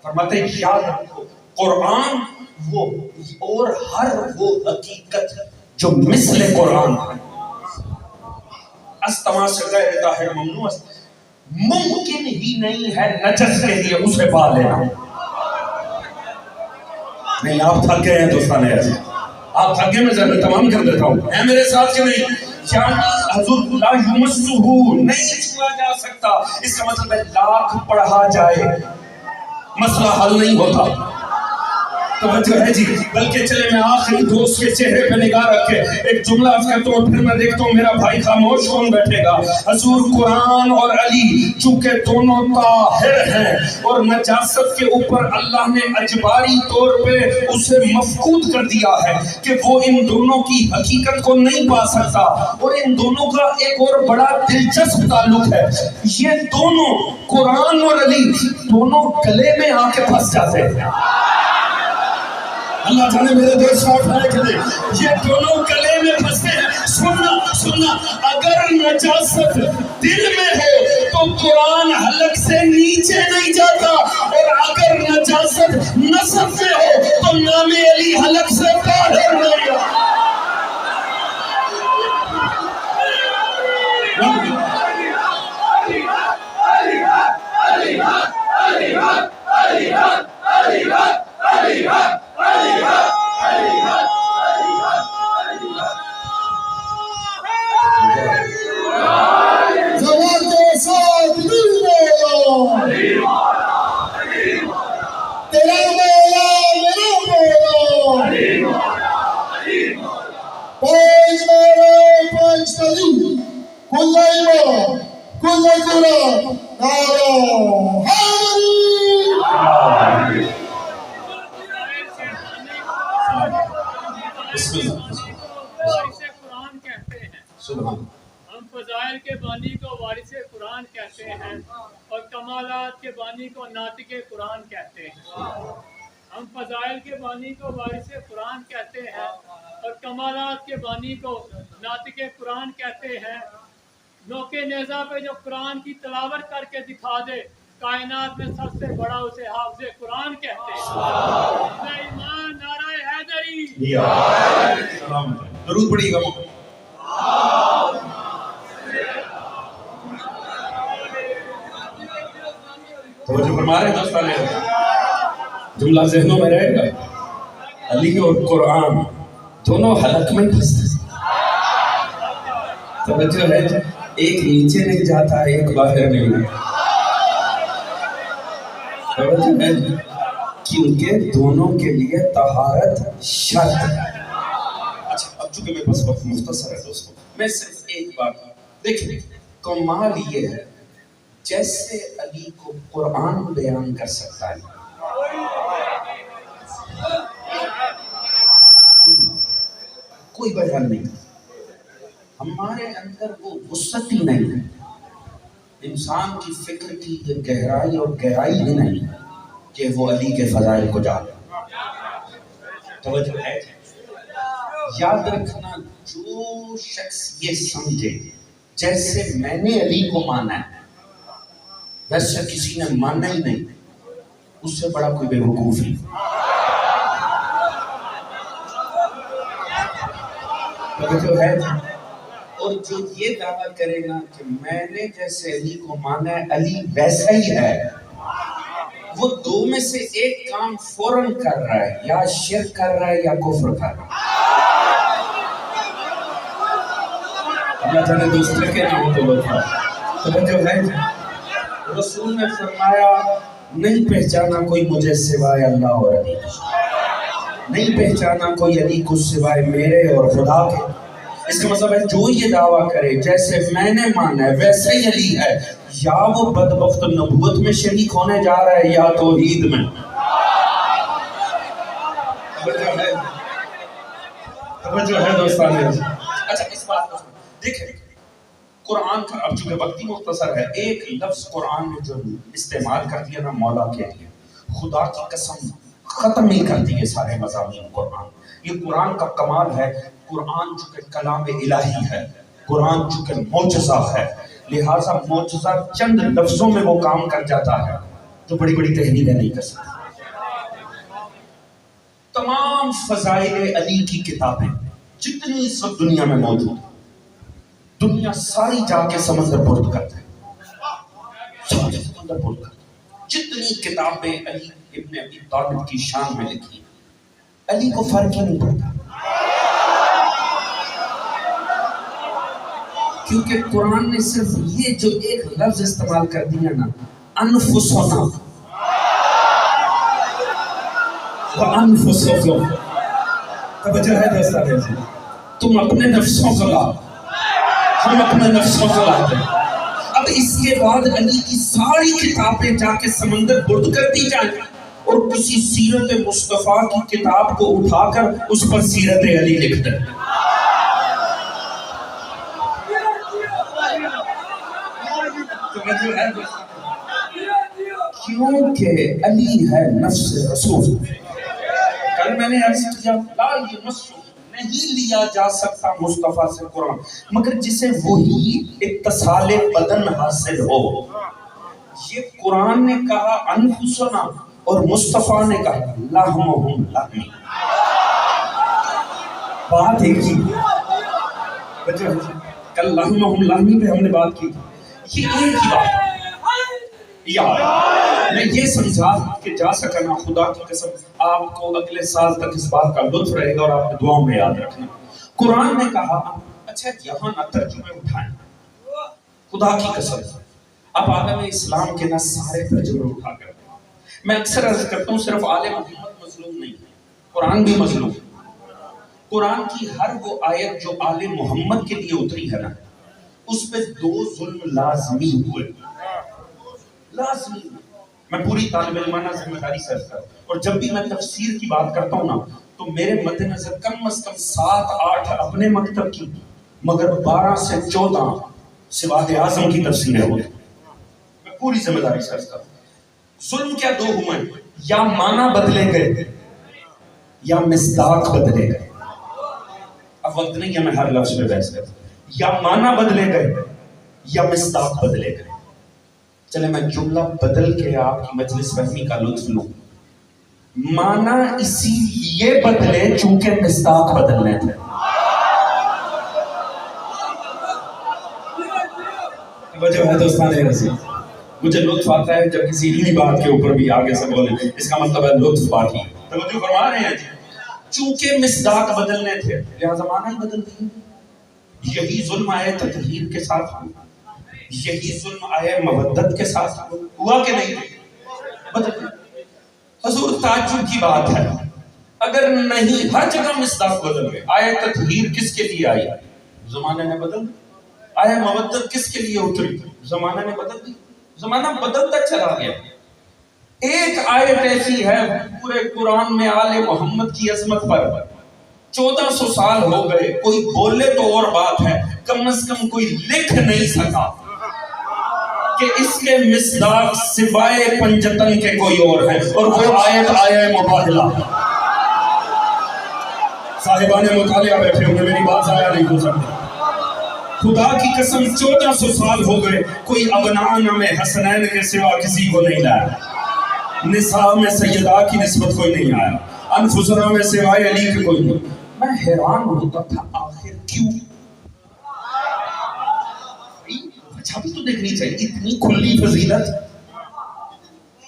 فرماتے ہیں یاد رکھو قرآن وہ اور ہر وہ حقیقت جو مثل قرآن ہے استما سے غیر طاہر ممنوع است، ممکن ہی نہیں ہے نجس کے لیے اسے پا لینا۔ نہیں آپ تھک گئے ہیں دوستانے ایسے، آپ تھک گئے، میں ذہن تمام کر دیتا ہوں، ہے میرے ساتھ کہ نہیں؟ یعنی حضور لا یمسہ نہیں چھوا جا سکتا، اس کا مطلب ہے لاکھ پڑھا جائے مسئلہ حل نہیں ہوتا۔ توجہ ہے جی. بلکہ چلے میں آخری دوست کے چہرے پہ نگاہ رکھ کے ایک جملہ عرض کرتا ہوں، پھر میں دیکھتا ہوں میرا بھائی خاموش کون بیٹھے گا. حضور قرآن اور علی چونکہ دونوں طاہر ہیں اور نجاست کے اوپر اللہ نے اجباری طور پہ اسے مفقود کر دیا ہے کہ وہ ان دونوں کی حقیقت کو نہیں پا سکتا. اور ان دونوں کا ایک اور بڑا دلچسپ تعلق ہے، یہ دونوں قرآن اور علی دونوں گلے میں آ کے پھنس جاتے ہیں. اللہ جانے میرے دوست صاف ہے کہ نہیں، یہ دونوں گلے میں پھنستے ہیں. سننا اگر نجاست دل میں ہو تو قرآن حلق سے نیچے نہیں جاتا، اور اگر نجاست نصب میں ہو تو نام علی حلق سے باہر نہیں جاتا. ہم فضائل کے بانی کو وارث قرآن کہتے ہیں اور کمالات کے بانی کو ناطق قرآن کہتے ہیں. ہم فضائل کے بانی کو وارث قرآن کہتے ہیں اور کمالات کے بانی کو ناطق قرآن کہتے ہیں. نوکے نیزہ پہ جو قرآن کی تلاوت کر کے دکھا دے، کائنات میں سب سے بڑا اسے حافظ قرآن کہتے ہیں. ایمان نعرہ حیدری. درود پڑھیے گا. توجہ فرما رہے ہیں دوستانے، جملہ ذہنوں میں رہے گا. علی اور قرآن دونوں حلق میں پھنستے. توجہ ہے، ایک نیچے نہیں جاتا ایک باہر نہیں. توجہ ہے کیونکہ دونوں کے لیے طہارت شرط ہے. اچھا اب چونکہ میرے پاس وقت مختصر ہے دوستوں، میں صرف ایک بات دیکھیں. کمال یہ ہے جیسے علی کو قرآن بیان کر سکتا ہے، کوئی بیان نہیں. ہمارے اندر وہ وسعت ہی نہیں ہے، انسان کی فکر کی یہ گہرائی اور گہرائی ہی نہیں کہ وہ علی کے فضائل کو جانے. توجہ ہے، یاد رکھنا جو شخص یہ سمجھے جیسے میں نے علی کو مانا ہے ویسے کسی نے مانا ہی نہیں، اس سے بڑا کوئی بے وقوف نہیں. توجہ ہے، اور جو یہ دعویٰ کرے گا کہ میں نے جیسے علی کو مانا ہے علی ویسا ہی ہے، وہ دو میں سے ایک کام فوراً کر رہا ہے، یا شرک کر رہا ہے یا کفر کر رہا ہے. اللہ تعالیٰ دوست رکھے نہ ہو تو لوٹا. توجہ ہے، رسول نے فرمایا نہیں پہچانا کوئی مجھے سوائے اللہ اور علی، نہیں پہچانا کوئی علی کو سوائے میرے اور خدا کے. اس کا مطلب ہے جو یہ دعویٰ کرے جیسے میں نے مانا ہے ویسے ہی علی ہے، یا وہ بدبخت نبوت میں شریک ہونے جا رہا ہے یا توحید میں. توجہ ہے دوستانے. اچھا اس بات کو دیکھیں، قرآن کا اب چونکہ وقت ہی مختصر ہے، ایک لفظ قرآن نے جو استعمال کر دیا نا مولا کے لیے، خدا کی قسم ختم ہی کر دیے سارے مضامین قرآن. یہ قرآن کا کمال ہے. قرآن چونکہ کلام الہی ہے، قرآن چونکہ معجزہ ہے، لہٰذا معجزہ چند لفظوں میں وہ کام کر جاتا ہے جو بڑی بڑی تحریریں نہیں کر سکتی. تمام فضائل علی کی کتابیں جتنی سب دنیا میں موجود، دنیا ساری جا کے سمندر برد کرتے ہیں، ساری سمندر برد کرتے ہیں. جتنی کتابیں علی ابن ابی طالب کی شان میں لکھی، علی کو فرق ہی نہیں پڑتا، کیونکہ قرآن نے صرف یہ جو ایک لفظ استعمال کر دیا نا، انفسنا، وَأَنفُسَكُمْ. توجہ ہے دوستان، تم اپنے نفسوں کو لاؤ، ہم اپنے نفسوں کو لاتے ہیں. اب اس کے بعد علی کی ساری کتابیں جا کے سمندر برد کر دی جائیں اور کسی سیرت مصطفیٰ کی کتاب کو اٹھا کر اس پر سیرت علی لکھ دیں. کیونکہ علی ہے نفس رسول. کل میں نے عرض کیا لا یمسو، نہیں لیا جا سکتا مصطفیٰ سے قرآن مگر جسے وہی اتصال بدن حاصل ہو. یہ قرآن نے کہا انفسنا اور مصطفیٰ نے کہا لہمہم لہمی. بات ایک ہی. کل لہمہم لہمی پہ ہم نے بات کی، یہ ایک ہی بات. یا میں یہ سمجھا کہ جا سکا نا، خدا کی قسم آپ کو اگلے سال تک اس بات کا لطف رہے گا اور آپ نے دعاؤں میں یاد رکھنا. قرآن نے کہا اچھا یہاں نہ ترجمے اٹھائیں، خدا کی قسم اب عالم اسلام کے نہ سارے ترجمے اٹھا کر. میں اکثر عرض کرتا ہوں صرف آل محمد مظلوم نہیں ہے، قرآن بھی مظلوم. قرآن کی ہر وہ آیت جو آل محمد کے لیے اتری ہے نا، اس پہ 2 ظلم لازمی ہوئے. لازمی. میں پوری طالب علمانہ ذمہ داری سے کرتا ہوں اور جب بھی میں تفسیر کی بات کرتا ہوں نا تو میرے مد نظر کم از کم 7-8 اپنے مکتب کی مگر 12 سے 14 سواد اعظم کی تفسیریں ہوئی. میں پوری ذمہ داری سے کرتا ہوں. ظلم کیا 2 ہوئے، یا معنی بدلے گئے یا مصداق بدلے گئے. اب وقت نہیں ہے میں ہر لفظ پہ بحث کرتا ہوں. یا معنی بدلے گئے یا مصداق بدلے گئے. چلے میں جملہ بدل کے آپ کی مجلس فہمی کا لطف لوں. معنی اسی لیے بدلے چونکہ مصداق بدلنے تھے. وجہ ہے دوستان عزیز، مجھے لطف آتا ہے جب کسی علمی بات کے اوپر بھی آگے سے بولیں، اس کا مطلب ہے لطف باقی. توجہ فرما رہے ہیں جی، چونکہ مصداق بدلنے تھے لہذا معنی ہی بدل دیے. یہی ظلم آئے تطہیر کے ساتھ ہوا، یہی ظلم آئے مودت کے ساتھ ہوا کہ نہیں بدل. حضور تعجب کی بات ہے اگر نہیں ہر جگہ مصداق بدل گئے. آئے تطہیر کس کے لیے آئی؟ زمانے نے بدل. آئے مودت کس کے لیے اتری؟ زمانے نے بدل دی. زمانہ بدلتا چلا گیا. ایک آیت ایسی ہے پورے قرآن میں آل محمد کی عظمت پر 1400 سال ہو گئے، کوئی بولے تو اور بات ہے، کم از کم کوئی لکھ نہیں سکا کہ اس کے مصداق سوائے پنجتن کے کوئی اور ہے، اور وہ آیت آیہ مباہلہ. صاحبان مطالعہ بیٹھے ہوں گے، میری بات ضائع نہیں ہو سکتی. خدا کی قسم 1400 سال ہو گئے، کوئی ابناء میں حسنین کے سوا کسی کو نہیں لایا. نساء میں سیدہ کی نسبت کوئی نہیں آیا، انفسنا میں سوائے علی کے کوئی نہیں. میں حیران ہوتا تھا آخر کیوں؟ اچھا بھی تو دیکھنی چاہیے، اتنی کھلی فضیلت.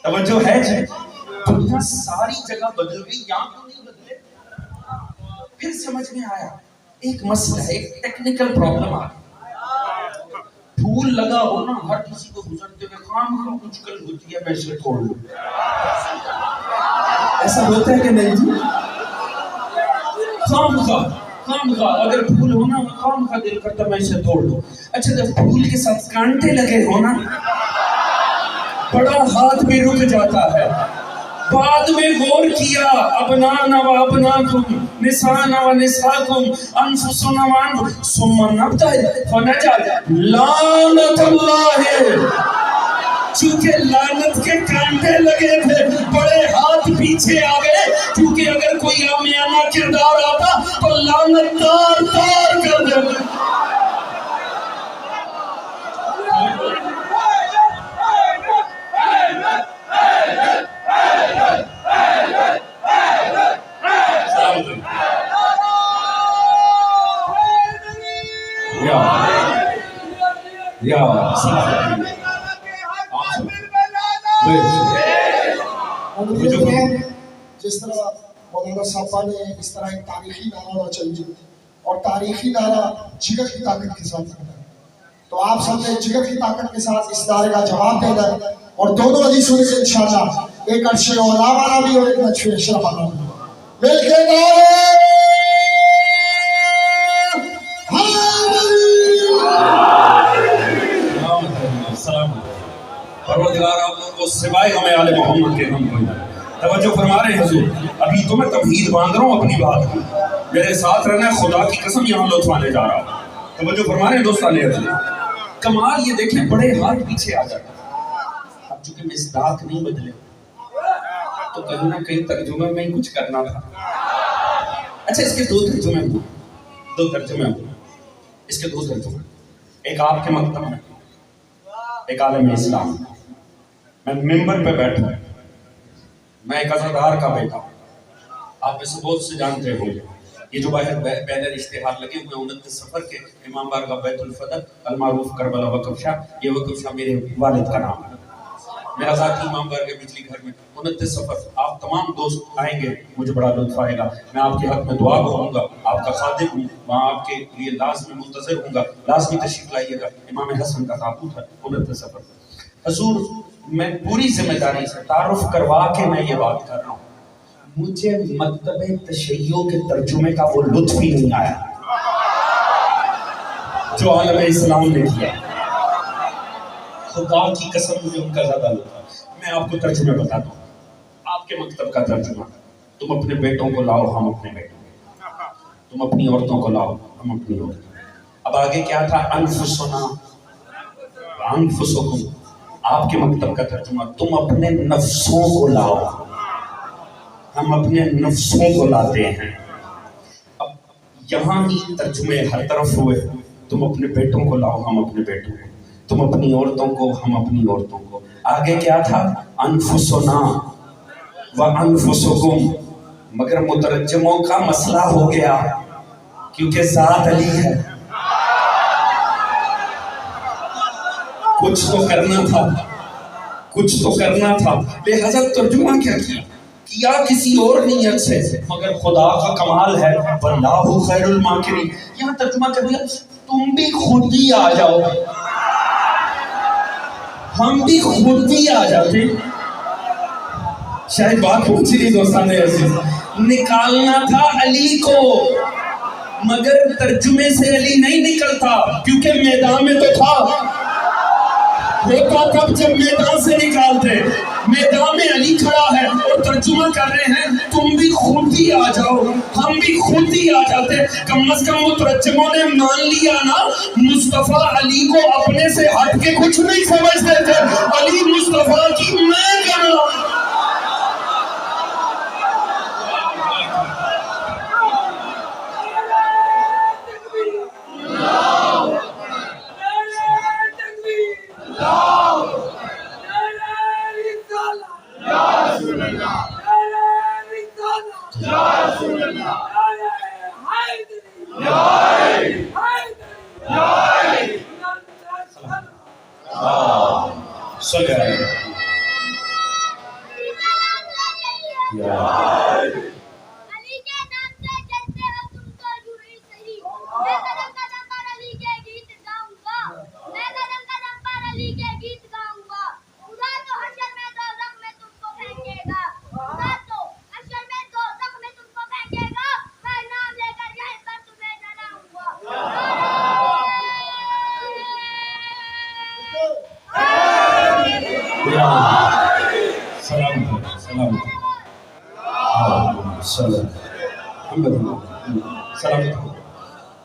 توجہ ہے جی، دنیا ساری جگہ بدل گئی، یہاں تو نہیں بدلے. پھر سمجھ میں آیا ایک مسئلہ ہے، ایک ٹیکنیکل پرابلم آ گئی. پھول لگا ہونا ہر کسی کو گزرتے ہوئے خام خام کچھ کل ہوتی ہے، میں اسے توڑ لوں. ایسا ہوتا ہے کہ نہیں جی؟ خام خواہ اگر پھول ہونا خام خواہ دل کرتا میں اسے توڑ لوں. اچھا جب پھول کے ساتھ کانٹے لگے ہونا بڑا ہاتھ بھی رک جاتا ہے. بعد میں غور کیا ابنانا و ابناکم نسانا و نساکم انفسنا و انفسکم ثم نبتہل فنجعل لعنت اللہ. چونکہ لعنت کے کانٹے لگے تھے بڑے ہاتھ پیچھے آ گئے، کیونکہ اگر کوئی عامیانہ کردار آتا تو لعنت تار تار کر دے. جس طرح مولانا صاحبہ نے اس طرح ایک تاریخی نعرہ چاہیے اور تاریخی نعرہ جگر کی طاقت کے ساتھ رکھنا ہے. تو آپ سب نے جگر کی طاقت کے ساتھ اس نعرے کا جواب دینا ہے اور دونوں حدیث ہونے سے انشاءاللہ ایک عرش اولا والا بھی اور ایک نشف اشرف والا بھی مل کے نعرے پروردگار آپ لوگوں کو سوائے ہمیں آل محمد کے ہم کوئی نہیں۔ توجہ فرما رہے ہیں حضور، ابھی تو میں تمہید باندھ رہا ہوں اپنی بات کی، میرے ساتھ رہنا ہے، خدا کی قسم یہاں لطف آنے جا رہا ہوں۔ توجہ فرما رہے ہیں دوستان حضور، کمال یہ دیکھیں بڑے ہاتھ پیچھے آ جاتا ہے۔ اب چونکہ مصداق نہیں بدلے تو کہیں نہ کہیں ترجمے میں ہی کچھ کرنا تھا۔ اچھا اس کے دو ترجمے ہوئے، اس کے دو ترجمے، ایک آپ کے مکتب میں، ایک عالم اسلام۔ میں ممبر پہ بیٹھا ہوں، میں ایک عزادار کا بیٹا ہوں، آپ میں سے بہت سے جانتے ہوں گے یہ جو باہر بینر اشتہار لگے ہوئے 29 سفر کے امام بارگاہ بیت الفضل المعروف کربلا وقف شاہ، یہ وقف شاہ میرے والد کا نام ہے، میرا ذاتی امام بارگاہ بجلی گھر میں 29 سفر۔ آپ تمام دوست آئیں گے، مجھے بڑا لطف آئے گا، میں آپ کے حق میں دعا کروں گا، آپ کا خادم ہوں، وہاں آپ کے لیے لازمی منتظر ہوں گا، لازمی تشریف لائیے گا۔ امام حسن کا تابوت ہے 29 سفر۔ حضور میں پوری ذمہ داری سے تعارف کروا کے میں یہ بات کر رہا ہوں، مجھے مکتب تشیع کے ترجمے کا وہ لطف ہی نہیں آیا جو عالم اسلام نے کیا۔ خدا کی قسم مجھے ان کا زیادہ لطف ہے۔ میں آپ کو ترجمے بتاتا ہوں، آپ کے مکتب کا ترجمہ، تم اپنے بیٹوں کو لاؤ ہم اپنے بیٹوں، تم اپنی عورتوں کو لاؤ ہم اپنی عورتوں۔ اب آگے کیا تھا؟ انفسنا انفسکم، آپ کے مکتب کا ترجمہ، تم اپنے نفسوں کو لاؤ ہم اپنے نفسوں کو لاتے ہیں۔ اب یہاں ہی ترجمے ہر طرف ہوئے، تم اپنے بیٹوں کو لاؤ ہم اپنے بیٹوں کو، تم اپنی عورتوں کو ہم اپنی عورتوں کو۔ آگے کیا تھا؟ انفسنا وانفسکم، مگر مترجموں کا مسئلہ ہو گیا کیونکہ ذات علی ہے، کچھ تو کرنا تھا، لہذا ترجمہ کیا کیا کسی اور نیت سے، مگر خدا کا کمال ہے، واللہ خیر الماکرین۔ یہاں ترجمہ کر دیا تم بھی خود ہی آ جاؤ، ہم بھی خود ہی آ جاتے۔ شاید بات پہنچی نہیں دوستان عزیز، نکالنا تھا علی کو، مگر ترجمے سے علی نہیں نکلتا کیونکہ میدان میں تو تھا، ہوتا تب جب میدان سے نکالتے، میدان میں علی کھڑا ہے اور ترجمہ کر رہے ہیں تم بھی خود ہی آ جاؤ، ہم بھی خود ہی آ جاتے۔ کم از کم مترجموں نے مان لیا نا، مصطفیٰ علی کو اپنے سے ہٹ کے کچھ نہیں سمجھتے تھے، علی مصطفیٰ کی میں کرنا۔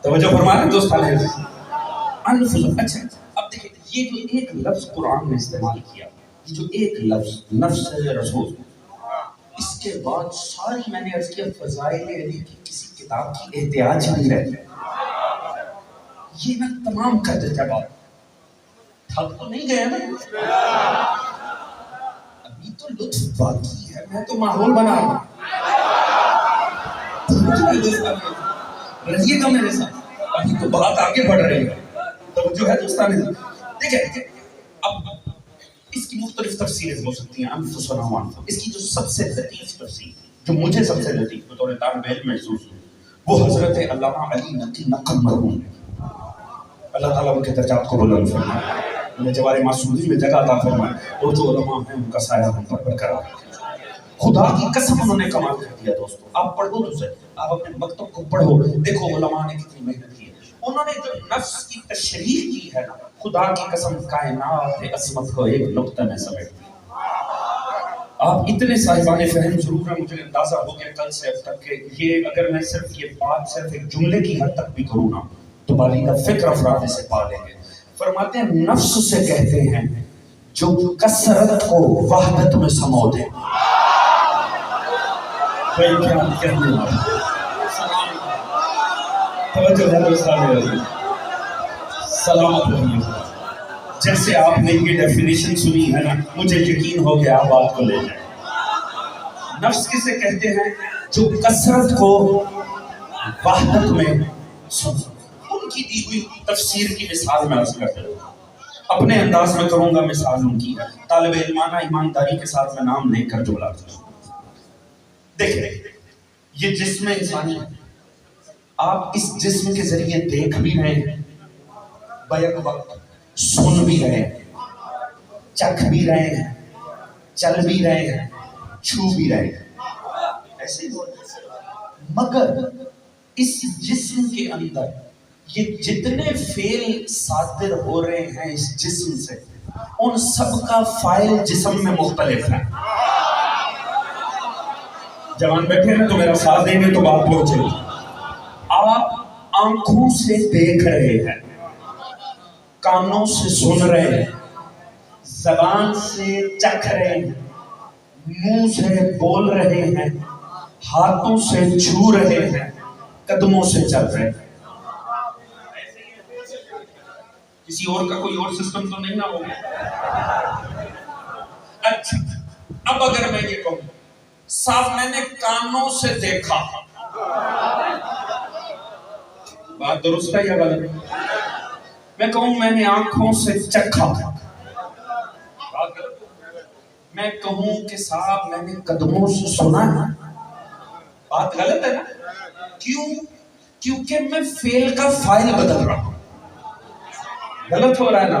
توجہ فرما رہے ہیں دوست علیہ وسلم۔ اچھا اب دیکھیں یہ جو ایک لفظ قرآن نے استعمال کیا، یہ جو ایک لفظ نفس رسول، اس کے بعد ساری میں نے عرض کیا فضائل علی کی کسی کتاب کی احتیاج نہیں رہتی، یہ میں تمام کر دیتا بات، تھک تو نہیں گیا نا، ابھی تو لطف باقی ہے، میں تو ماحول بنا رہا ہوں، رہیے گا میرے ساتھ، ابھی تو بات آگے بڑھ رہی ہے۔ توجہ ہے دوستان، دیکھیں اب اس کی مختلف تفسیریں ہو سکتی ہیں، انفسنا وانفسکم۔ اس کی جو سب سے لطیف تفسیر، جو مجھے سب سے لطیف بطور طالب علم محسوس ہوئی، وہ حضرت علامہ علی نقی نقل مرحوم، اللہ تعالیٰ ان کے درجات کو بلند فرمائے، انہیں جوار معصومی میں جگہ عطا فرمائے، اور جو علماء ہیں ان کا سایہ ہم پر برقرار رکھے۔ خدا کی قسم انہوں نے کمال کر دیا دوستو، آپ پڑھو تو صحیح، آپ اپنے مکتب کو پڑھو، دیکھو علماء نے کتنی محنت کی ہے، انہوں نے جو نفس کی تشریح کی ہے نا، خدا کی قسم کائنات عظمت کو ایک نقطہ میں سمیٹ دیا۔ آپ اتنے صاحبان فہم ضرور ہیں، مجھے اندازہ ہو گیا کل سے اب تک کہ یہ اگر میں صرف یہ بات صرف ایک جملے کی حد تک بھی کروں نا تو بالیدہ فکر افراد اسے پا لیں گے۔ فرماتے ہیں نفس سے کہتے ہیں جو کثرت کو وحدت میں سمو دے۔ بھائی کیا کہنے والا توجہ ہے دوست علیہ سلامت رہیے۔ جیسے آپ نے یہ ڈیفینیشن سنی ہے نا، مجھے یقین ہو گیا آپ بات کو لے جائیں۔ نفس کسے کہتے ہیں جو کثرت کو وحدت میں سمو۔ ان کی دی ہوئی تفسیر کی مثال میں عرض کرتا ہوں، اپنے انداز میں کروں گا، مثال ان کی ہے، طالب علمانہ ایمانداری کے ساتھ میں نام لے کر جملہ کروں۔ دیکھیں یہ جسم انسانی ہے، آپ اس جسم کے ذریعے دیکھ بھی رہے ہیں، بیک وقت سن بھی رہے ہیں، چکھ بھی رہے ہیں، چل بھی رہے ہیں، چھو بھی رہے ہیں، ایسے ہی مگر اس جسم کے اندر یہ جتنے فعل صادر ہو رہے ہیں اس جسم سے، ان سب کا فاعل جسم میں مختلف ہے۔ جوان بیٹھے ہیں تو میرا ساتھ دیں گے تو بات پہنچے گی۔ آپ آنکھوں سے دیکھ رہے ہیں، کانوں سے سن رہے ہیں، زبان سے چکھ رہے ہیں، منہ سے بول رہے ہیں، ہاتھوں سے چھو رہے ہیں، قدموں سے چل رہے ہیں۔ کسی اور کا کوئی اور سسٹم تو نہیں نہ ہوگا؟ اچھا اب اگر میں یہ کہوں صاحب میں نے کانوں سے دیکھا، بات درست ہے یا غلط؟ میں کہوں میں نے آنکھوں سے چکھا، میں کہوں کہ صاحب میں نے قدموں سے سنا، بات غلط ہے نا؟ کیوں؟ کیونکہ میں فعل کا فاعل بدل رہا ہوں، غلط ہو رہا ہے نا؟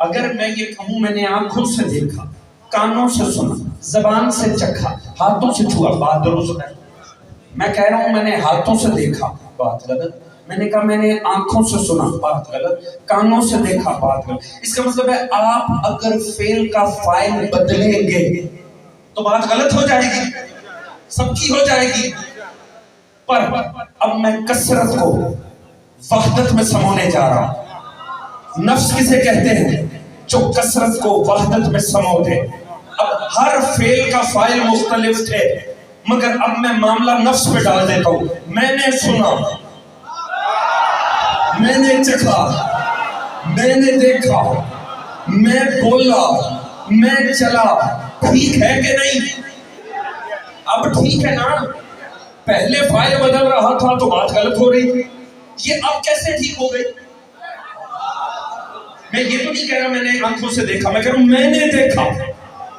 اگر میں یہ کہوں میں نے آنکھوں سے دیکھا، کانوں سے سنا، زبان سے چکھا، ہاتھوں سے چھوا، بات درست ہے۔ میں کہہ رہا ہوں میں نے ہاتھوں سے دیکھا، بات غلط۔ میں نے کہا میں نے آنکھوں سے سنا، بات غلط۔ کانوں سے دیکھا، بات غلط۔ اس کا مطلب ہے آپ اگر فعل کا فاعل بدلیں گے تو بات غلط ہو جائے گی، سب کی ہو جائے گی۔ پر اب میں کثرت کو وحدت میں سمونے جا رہا ہوں۔ نفس کسے کہتے ہیں جو کثرت کو وحدت میں سمو دے۔ اب ہر فعل کا فاعل مختلف تھے، مگر اب میں معاملہ نفس پہ ڈال دیتا ہوں۔ میں نے سنا، میں نے چکھا، میں نے دیکھا، میں بولا، میں چلا، ٹھیک ہے کہ نہیں؟ اب ٹھیک ہے نا؟ پہلے فاعل بدل رہا تھا تو بات غلط ہو رہی تھی، یہ اب کیسے ٹھیک ہو گئی؟ میں یہ تو نہیں کہہ رہا میں نے آنکھوں سے دیکھا، میں کہہ رہا ہوں میں نے دیکھا۔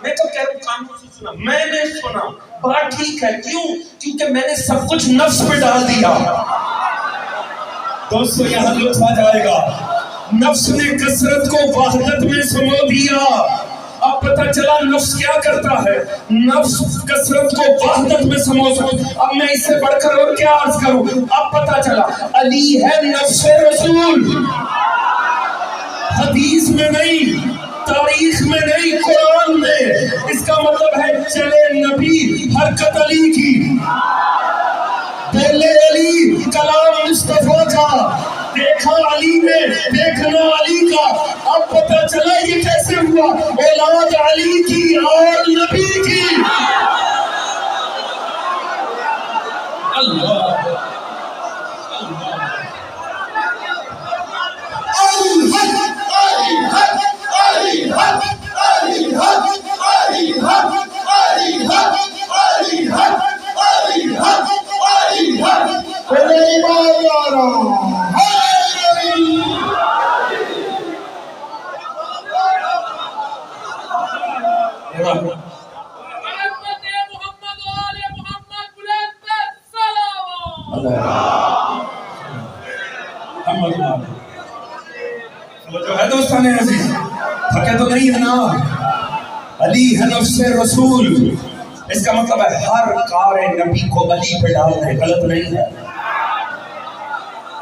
میں کب کہہ رہا ہوں کانوں سے سنا، میں نے سنا، بات ٹھیک ہے۔ کیوں؟ کیونکہ میں نے سب کچھ نفس پہ ڈال دیا۔ دوستو یہاں لطف آ جائے گا، نفس نے کثرت کو وحدت میں سمو دیا۔ اب پتہ چلا نفس کیا کرتا ہے، نفس کثرت کو وحدت میں سمو۔ اب میں اس سے بڑھ کر اور کیا عرض کروں؟ اب پتہ چلا علی ہے نفس رسول، حدیث میں نہیں، تاریخ میں نہیں، قرآن میں۔ اس کا مطلب ہے چلے نبی حرکت علی کی، بولے علی کلام مصطفیٰ کا، دیکھا علی نے، دیکھنا علی کا۔ اب پتہ چلا یہ کیسے ہوا، اولاد علی کی اور نبی کی۔ اللہ دوستان عزیز؟ تھکے تو نہیں ہے نا؟ علی ہے نفس رسول، اس کا مطلب ہے ہر کار نبی کو علی پہ ڈال دیں، غلط نہیں ہے.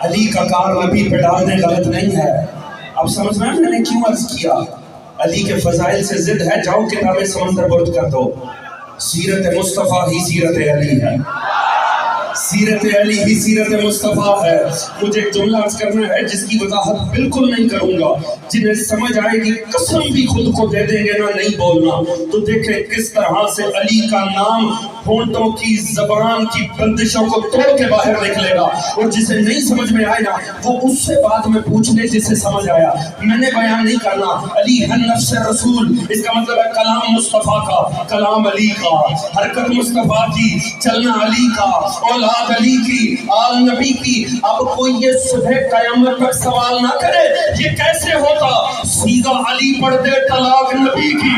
علی کا کار نبی پہ ڈال دیں، غلط نہیں ہے. اب سمجھ میں نے کیوں عرض کیا؟ علی کے فضائل سے ضد ہے، جاؤ کتاب سمندر برد کر دو. سیرت مصطفیٰ ہی سیرت علی ہے، سیرت علی ہی سیرت مصطفیٰ ہے. مجھے ایک جملہ عرض کرنا ہے جس کی وضاحت بالکل نہیں کروں گا. جنہیں سمجھ آئے گی قسم بھی خود کو دے دیں گے نا نہیں بولنا. تو دیکھیں کس طرح سے علی کا نام ہونٹوں کی زبان کی بندشوں کو توڑ کے باہر نکلے گا. اور جسے نہیں سمجھ میں آئے نا وہ اس سے بعد میں پوچھ لے جسے سمجھ آیا. میں نے بیان نہیں کرنا. علی ہے نفس رسول، اس کا مطلب ہے کلام مصطفیٰ کا، کلام علی کا، حرکت مصطفیٰ کی، چلنا علی کا، اولاد علی کی، آل نبی کی. اب کوئی یہ صبح قیامت تک سوال نہ کرے یہ کیسے ہوتا، سیدھا علی پڑھ دے طلاق نبی کی.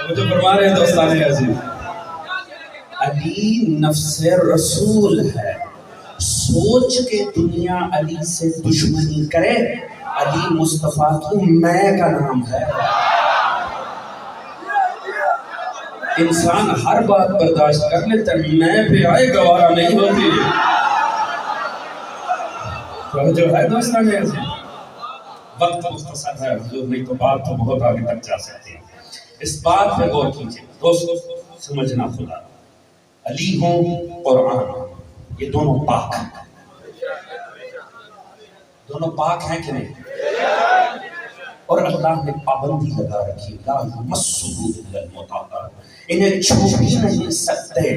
مجھے فرما رہے ہیں دوستان عزیز، علی نفس رسول ہے. سوچ کے دنیا علی سے دشمنی کرے، علی مصطفیٰ کی میں کا نام ہے. انسان ہر بات برداشت کر لیتا ہے، میں پہ آئے گوارا نہیں ہوتی. جو ہے دوستان عزیز، وقت مختصر ہے حضور، نہیں تو بات تو بہت آگے تک جا سکتی ہے. اس بات پہ غور کیجئے دوست، سمجھنا خدا. علی ہوں قرآن، یہ دونوں پاک ہیں. دونوں پاک ہیں کہ نہیں؟ اور اللہ نے پابندی لگا رکھی، لا یمسہ الا المطہرون، انہیں چھو بھی نہیں سکتے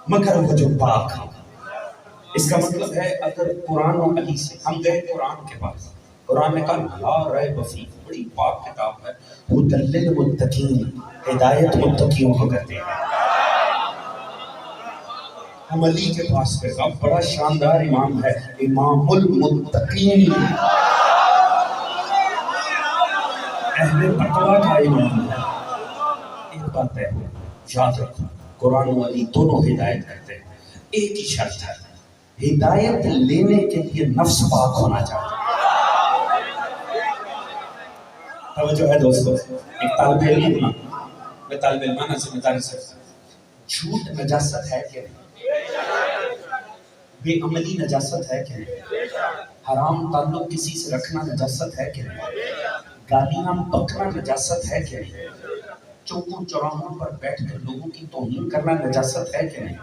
مگر وہ جو پاک ہیں. اس کا مطلب ہے اگر قرآن و علی سے ہم گئے قرآن کے پاس، قرآن نے کہا لا ریب فیہ، بڑی پاک کتاب ہے، ھدی للمتقین، ہدایت متقیوں کو کہتے ہیں. ہم علی کے پاس گئے، اب بڑا شاندار امام ہے، امام المتقین، اہل تقویٰ کا امام ہے. ایک بات ہے یاد رکھو، قرآن و علی دونوں ہدایت کرتے ہیں. ایک ہی شرط ہے، ہدایت لینے کے لیے نفس پاک ہونا چاہیے. توجہ ہے دوستو، ایک طالب علم ہونا، میں طالب علمانہ ذمہ داری سے جھوٹ نجاست ہے کہ نہیں؟ بے عملی نجاست ہے کہ نہیں؟ حرام تعلق کسی سے رکھنا نجاست ہے کہ نہیں؟ گالیاں بکنا نجاست ہے کہ نہیں؟ چوکوں چوراہوں پر بیٹھ کر لوگوں کی توہین کرنا نجاست ہے کہ نہیں؟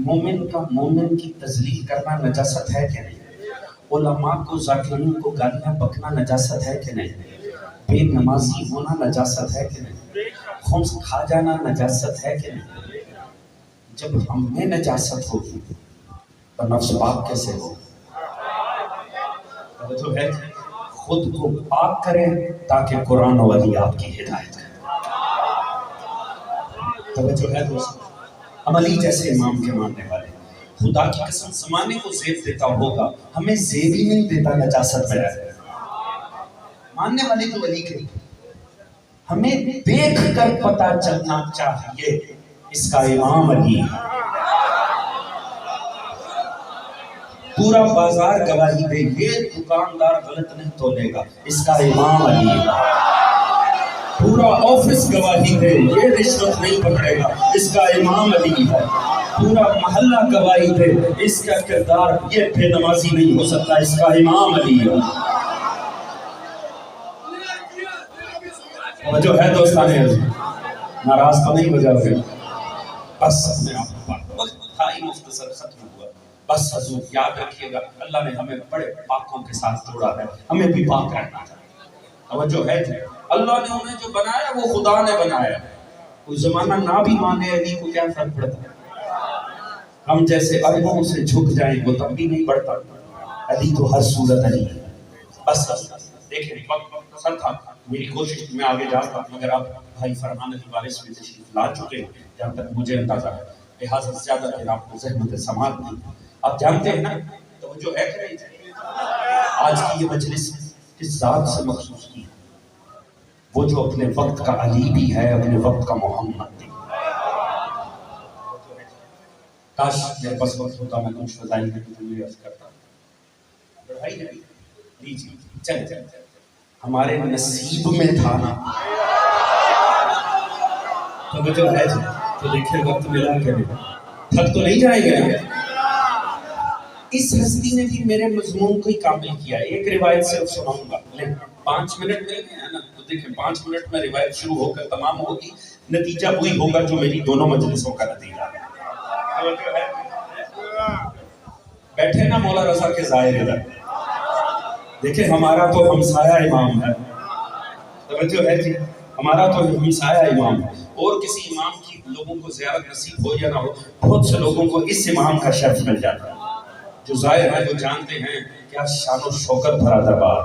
مومن کا مومن کی تذلیل کرنا نجاست ہے کہ نہیں؟ علماء کو ذاکرین کو گالیاں بکنا نجاست ہے کہ نہیں؟ بے نمازی ہونا نجاست ہے کہ نہیں؟ خمس کھا جانا نجاست ہے کہ نہیں؟ جب ہم میں نجاست ہوگی تو نفس پاک کیسے ہو؟ تو ہے خود کو پاک کریں تاکہ قرآن و علی آپ کی ہدایت کریں. توجہ ہے دوستو، ہم علی جیسے امام کے ماننے والے، خدا کی قسم زمانے کو زیب دیتا ہوگا، ہمیں زیب ہی نہیں دیتا نجاست میں رہے. ماننے والے تو علی کے، ہمیں دیکھ کر پتا چلنا چاہیے اس کا امام علی ہے. پورا بازار گواہی دے یہ دکاندار غلط نہیں تولے گا، اس کا امام علی ہے. پورا آفس گواہی دے یہ رشوت نہیں پکڑے گا، اس کا امام علی ہے. پورا محلہ گواہی دے اس کا کردار یہ بے نمازی نہیں ہو سکتا، اس کا امام علی ہے. جو ہے دوستان عزیز، ناراض تو نہیں ہو جاؤ گے؟ بس میں آپ کو وقت تھا ہی مختصر ختم ہوا. بس حضور یاد رکھیے گا، اللہ نے ہمیں بڑے پاکوں کے ساتھ جوڑا ہے، ہمیں بھی پاک رہنا چاہیے. توجہ ہے جی، اللہ نے انہیں جو بنایا وہ خدا نے بنایا. کوئی زمانہ نہ بھی مانے علی کو کیا فرق پڑتا؟ ہم جیسے اربوں سے جھک جائیں وہ تب بھی نہیں بڑھتا. علی تو ہر صورت علی ہے. بس دیکھیں وقت مختصر تھا، میری کوشش میں آگے جاتا مگر اب بھائی فرحان علی وارث بھی تشریف لا چکے ہیں جہاں تک مجھے اندازہ ہے، لہٰذا زیادہ دیر آپ کو زحمت سماعت دی. آپ جانتے ہیں نا توجہ ہے کہ نہیں، آج کی یہ مجلس کس ذات سے مخصوص کی ہے؟ وہ جو اپنے وقت کا علی بھی ہے، اپنے وقت کا محمد بھی. کاش میرے پاس وقت ہوتا میں کچھ فضائل میں تجھے عرض کرتا. بڑھائی نہیں لیجیے، چلے ہمارے نصیب میں تھا نا. توجہ ہے جی، تو دیکھیں وقت ملا کہ نہیں، تھک تو نہیں جائے گا. اس ہستی نے بھی میرے مضمون کو ہی کامل کیا ہے. ایک روایت صرف سناؤں گا، لیکن 5 منٹ مل گئے ہیں نا، تو دیکھیں 5 منٹ میں روایت شروع ہو کر تمام ہوگی. نتیجہ وہی ہوگا جو میری دونوں مجلسوں کا نتیجہ ہے. بیٹھے نا مولا رضا کے ظاہر ادھر، دیکھیں ہمارا تو ہمسایہ امام ہے. توجہ ہے جی، ہمارا تو ہمسایہ امام ہے. اور کسی امام کی لوگوں کو زیارت نصیب ہو یا نہ ہو، بہت سے لوگوں کو اس امام کا شرف مل جاتا ہے. جو ظاہر ہے وہ جانتے ہیں کیا شان و شوکت بھرا دربار،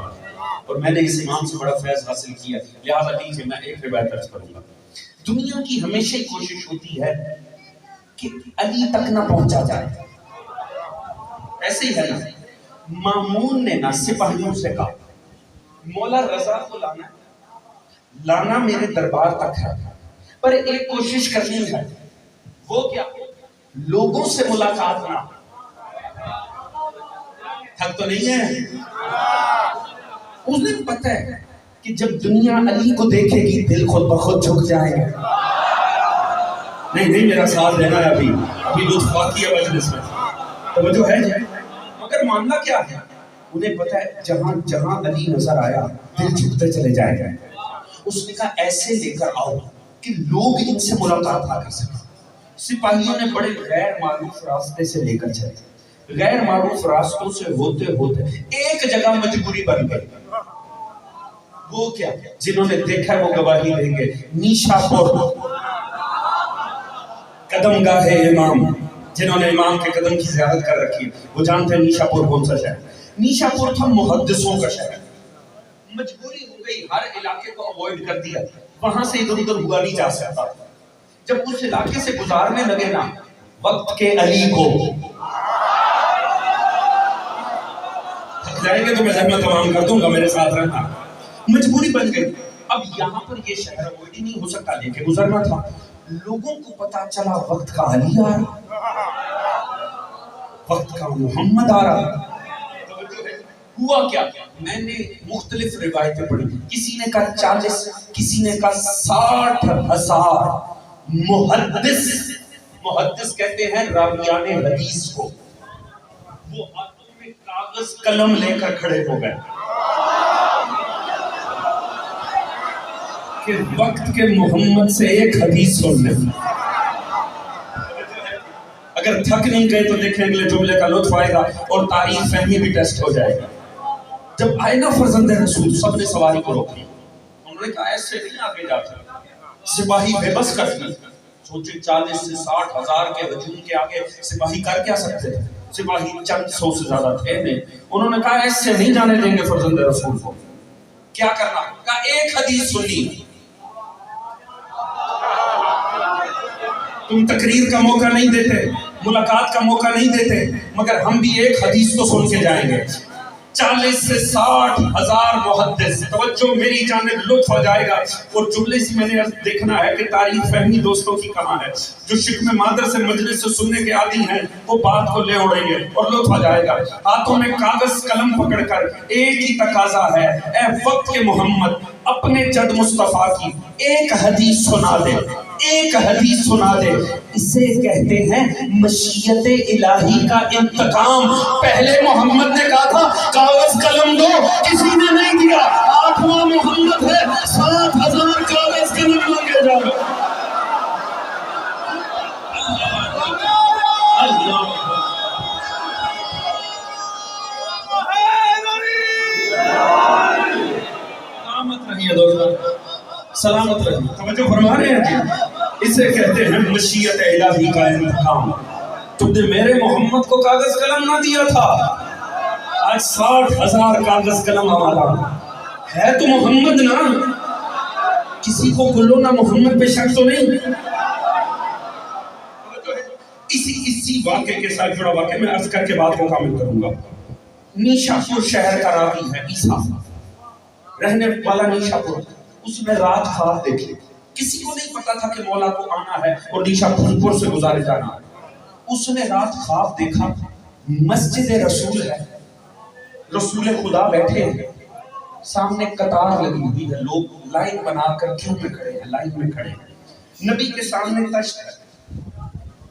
اور میں نے اس امام سے بڑا فیض حاصل کیا. لہٰذا لیجیے میں ایک روایت عرض کروں گا. دنیا کی ہمیشہ ہی کوشش ہوتی ہے کہ علی تک نہ پہنچا جائے. ایسے ہی ہے نا، مامون نے نہ سپاہیوں سے کہا مولا رضا کو لانا میرے دربار تک ہے، پر ایک کوشش کرنی ہے. وہ کیا؟ لوگوں سے ملاقات نہ. حق تو نہیں ہے؟ اس نے پتہ ہے کہ جب دنیا علی کو دیکھے گی دل خود بخود جھک جائے گا. نہیں میرا ساتھ دینا ہے، ابھی لطف باقی ہے مجلس میں. توجہ ہے جی، مگر معاملہ کیا ہے؟ انہیں پتہ ہے جہاں جہاں علی نظر آیا دل جھکتے چلے جائے گا. اس نے کہا ایسے لے کر آؤ کہ لوگ ان سے ملاقات نہ کر سکیں. سپاہیوں نے بڑے غیر معروف راستے سے لے کر چلے. غیر معروف راستوں سے ہوتے ہوتے ایک جگہ مجبوری بن گئی. وہ کیا؟ جنہوں نے دیکھا ہے وہ گواہی دیں گے. نیشا پور قدم گاہ امام، جنہوں نے امام کے قدم کی زیارت کر رکھی وہ جانتے ہیں نیشا پور کون سا شہر. نیشا پور تھا محدثوں کا شہر. مجبوری ہو گئی، ہر علاقے کو اوائڈ کر دیا، وہاں سے ادھر ادھر ہوا نہیں جا سکتا. جب اس علاقے سے گزارنے لگے نا وقت کے علی کو، تھک جائیں گے تو میں زحمت تمام کر دوں گا، میرے ساتھ رہنا. مجبوری بن گئی. اب یہاں پر یہ شہر اوائڈ ہی نہیں ہو سکتا، لے کے گزرنا تھا. لوگوں کو پتا چلا وقت کا علی آ رہا، وقت کا محمد آ رہا. ہوا کیا؟ میں نے مختلف روایتیں پڑھی. کسی نے کہا 40، کسی نے کہا 60,000 محدث کہتے ہیں راویان حدیث کو. وہ ہاتھوں میں کاغذ قلم لے کر کھڑے ہو گئے کہ وقت کے محمد سے ایک حدیث سن لیں. اگر تھک نہیں گئے تو دیکھیں اگلے جملے کا لطف آئے گا اور تاریخ فہمی بھی ٹیسٹ ہو جائے گا. جب آئے نا فرزند رسول، سب نے سواری کو روک لیا. انہوں نے کہا ایسے نہیں آگے جاتا. سپاہی بے بس کر دی. سوچے 40 سے 60,000 کے ہجوم کے آگے سپاہی کر کیا سکتے تھے؟ سپاہی چند سو سے زیادہ تھے نہیں. انہوں نے کہا ایسے نہیں جانے دیں گے فرزند رسول کو. کیا کرنا؟ کہا ایک حدیث سنی. تم تقریر کا موقع نہیں دیتے، ملاقات کا موقع نہیں دیتے، مگر ہم بھی ایک حدیث تو سن کے جائیں گے. 40 سے 60,000 محدث. توجہ میری جانب لطف آ جائے گا. اور جملے سے میں نے دیکھنا ہے کہ تاریخ فہمی دوستوں کی کہاں ہے. جو شکم مادر سے مجلس سے سننے کے عادی ہیں وہ بات کو لے اڑیں گے اور لطف آ جائے گا. ہاتھوں میں کاغذ قلم پکڑ کر ایک ہی تقاضا ہے، اے وقت کے محمد اپنے جد مصطفیٰ کی ایک حدیث سنا دے، ایک حدیث سنا دے. اسے کہتے ہیں مشیت الہی کا انتقام. پہلے محمد نے کہا تھا کاغذ قلم دو، کسی نے نہیں دیا. 8واں محمد ہے، 60,000 کاغذ قلم لگے جا رہے. اللہ سلامت رہے. توجہ فرما رہے ہیں جی. اسے کہتے ہیں مشیت الہی کا انتقام. تم نے میرے محمد کو کاغذ قلم نہ دیا تھا، آج 60,000 کاغذ قلم ہمارا ہے. تو محمد نا، کسی کو گلو نہ محمد پہ شک تو نہیں. اسی واقعے کے ساتھ جڑا واقعہ میں عرض کر کے بات کو کامل کروں گا. نیشاپور شہر کا راوی ہے عیسیٰ، رہنے والا نیشاپور. اس نے رات خواب دیکھے. کسی کو نہیں پتا تھا کہ مولا کو آنا ہے اور نیشاپور سے گزارے جانا ہے. اس نے رات خواب دیکھا مسجد رسول ہے، رسول خدا بیٹھے ہیں، سامنے قطار لگی ہوئی ہے، لوگ لائن بنا کر کیوں میں کھڑے ہیں، لائن میں کھڑے ہیں. نبی کے سامنے تشت ہے،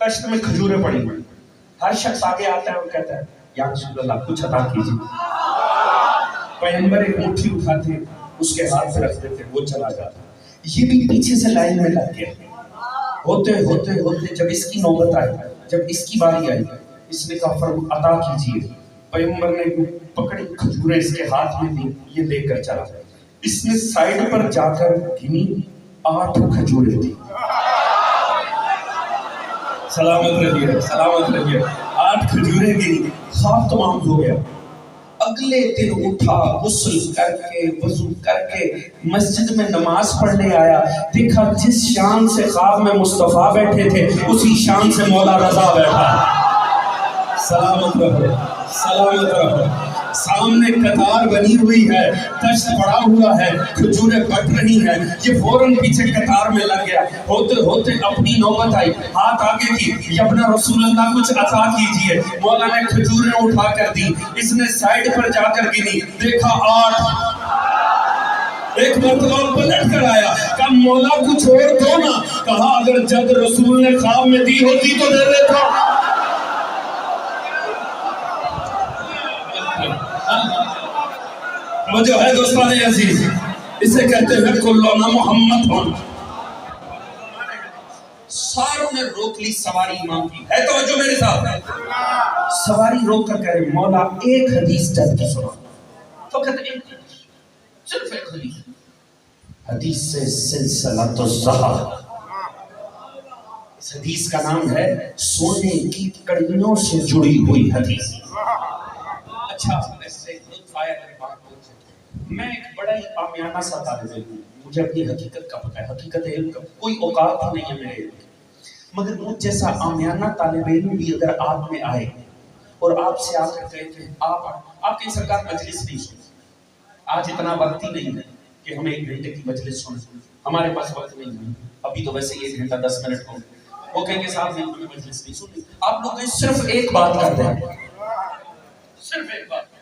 تشت میں کھجوریں پڑی ہوئی. ہر شخص آگے آتا ہے اور کہتا ہے یا رسول اللہ کچھ عطا کیجیے. پیغمبر ایک مٹھی اٹھاتے اس کے ہاتھ سے رکھ دیتے، وہ چلا جاتا. یہ بھی پیچھے سے لائن میں لگ گیا. ہوتے ہوتے ہوتے جب اس کی نوبت آئی، جب اس کی باری آئی، اس نے کہا فرم عطا کیجیے. پیغمبر نے پکڑی کھجوریں اس کے ہاتھ میں دی، یہ لے کر چلا. اس نے سائیڈ پر جا کر گنی 8 کھجوریں دی. سلامت رہیے، سلامت رہیے. 8 کھجوریں گنی، خواب تمام ہو گیا. اگلے دن اٹھا، غسل کر کے وضو کر کے مسجد میں نماز پڑھنے آیا. دیکھا جس شان سے خواب میں مصطفیٰ بیٹھے تھے اسی شان سے مولا رضا بیٹھا. سلامت رہو، سلامت رہو. سامنے قطار بنی ہوئی ہے، تشت پڑا ہوا ہے، کھجوریں پٹ رہی ہیں. یہ فوراً پیچھے قطار میں لگ گیا. ہوتے ہوتے اپنی نوبت آئی، ہاتھ آگے کی، یبنا رسول اللہ کچھ عطا کیجئے. مولا نے کھجوریں اٹھا کر دی. اس نے سائیڈ پر جا کر گنی، دیکھا 8. ایک مرتبہ پلٹ کر آیا، کہا مولا کچھ اور دو نا. کہا اگر جب رسول نے خواب میں دی ہوتی تو دے دیتا. وہ جو ہے دوستان عزیز، اسے کہتے ہیں کلنا محمد ہوں. ساروں نے روک لی سواری امام کی. ہے توجہ میرے ساتھ؟ سواری روک کر کہہ رہے مولا ایک حدیث چل کے سنا. فقط ایک حدیث، صرف ایک حدیث. حدیث سے سلسلۃ الزہر. اس حدیث کا نام ہے سونے کی کڑیوں سے جڑی ہوئی حدیث. اچھا میں ایک بڑا ہی عامیانہ سا طالب علم ہوں، مجھے اپنی حقیقت کا پتہ ہے، حقیقت علم کا کوئی اوقات نہیں ہے میرے علم کی. مگر مجھ جیسا عامیانہ طالب علم بھی اگر آپ میں آئے اور آپ سے آ کر کہے کہ آپ کی سرکار مجلس نہیں سنی، آج اتنا وقت ہی نہیں ہے کہ ہمیں 1 گھنٹے کی مجلس سنیں، ہمارے پاس وقت نہیں ہے، ابھی تو ویسے 1 گھنٹہ 10 منٹ ہو. وہ کہیں کہ صاحب ہمیں مجلس نہیں سنی. آپ لوگ صرف ایک بات کر دیں، صرف ایک بات.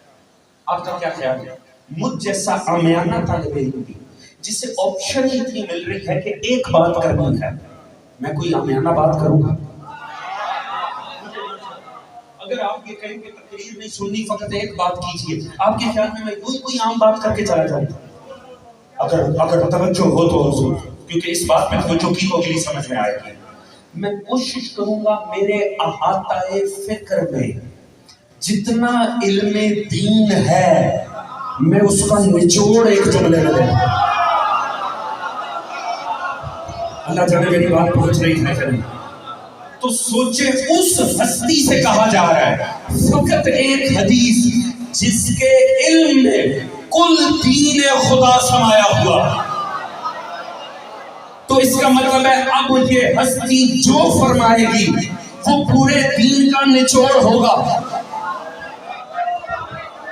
آپ کا کیا خیال ہے مجھ جیسا عامیانہ طالب علم بھی جسے آپشن ہی اتنی مل رہی ہے کہ ایک بات کرنی ہے، میں کوئی عامیانہ بات کروں گا؟ اگر آپ یہ کہیں کہ تقریر نہیں سننی فقط ایک بات کیجئے، آپ کے خیال میں کوئی عام بات کر کے چلا جاؤں؟ اگر توجہ ہو تو حضور، کیونکہ اس بات میں توجہ کی تو اگلی سمجھ میں آئے گی. میں کوشش کروں گا میرے احاطہ فکر میں جتنا علم دین ہے میں اس کا نچوڑ ایک جملے میں دوں. اللہ جانے میری بات پہنچ رہی ہے کہ نہیں؟ تو سوچے اس ہستی سے کہا جا رہا ہے فقط ایک حدیث جس کے علم میں کل دین خدا سمایا ہوا. تو اس کا مطلب ہے اب یہ ہستی جو فرمائے گی وہ پورے دین کا نچوڑ ہوگا.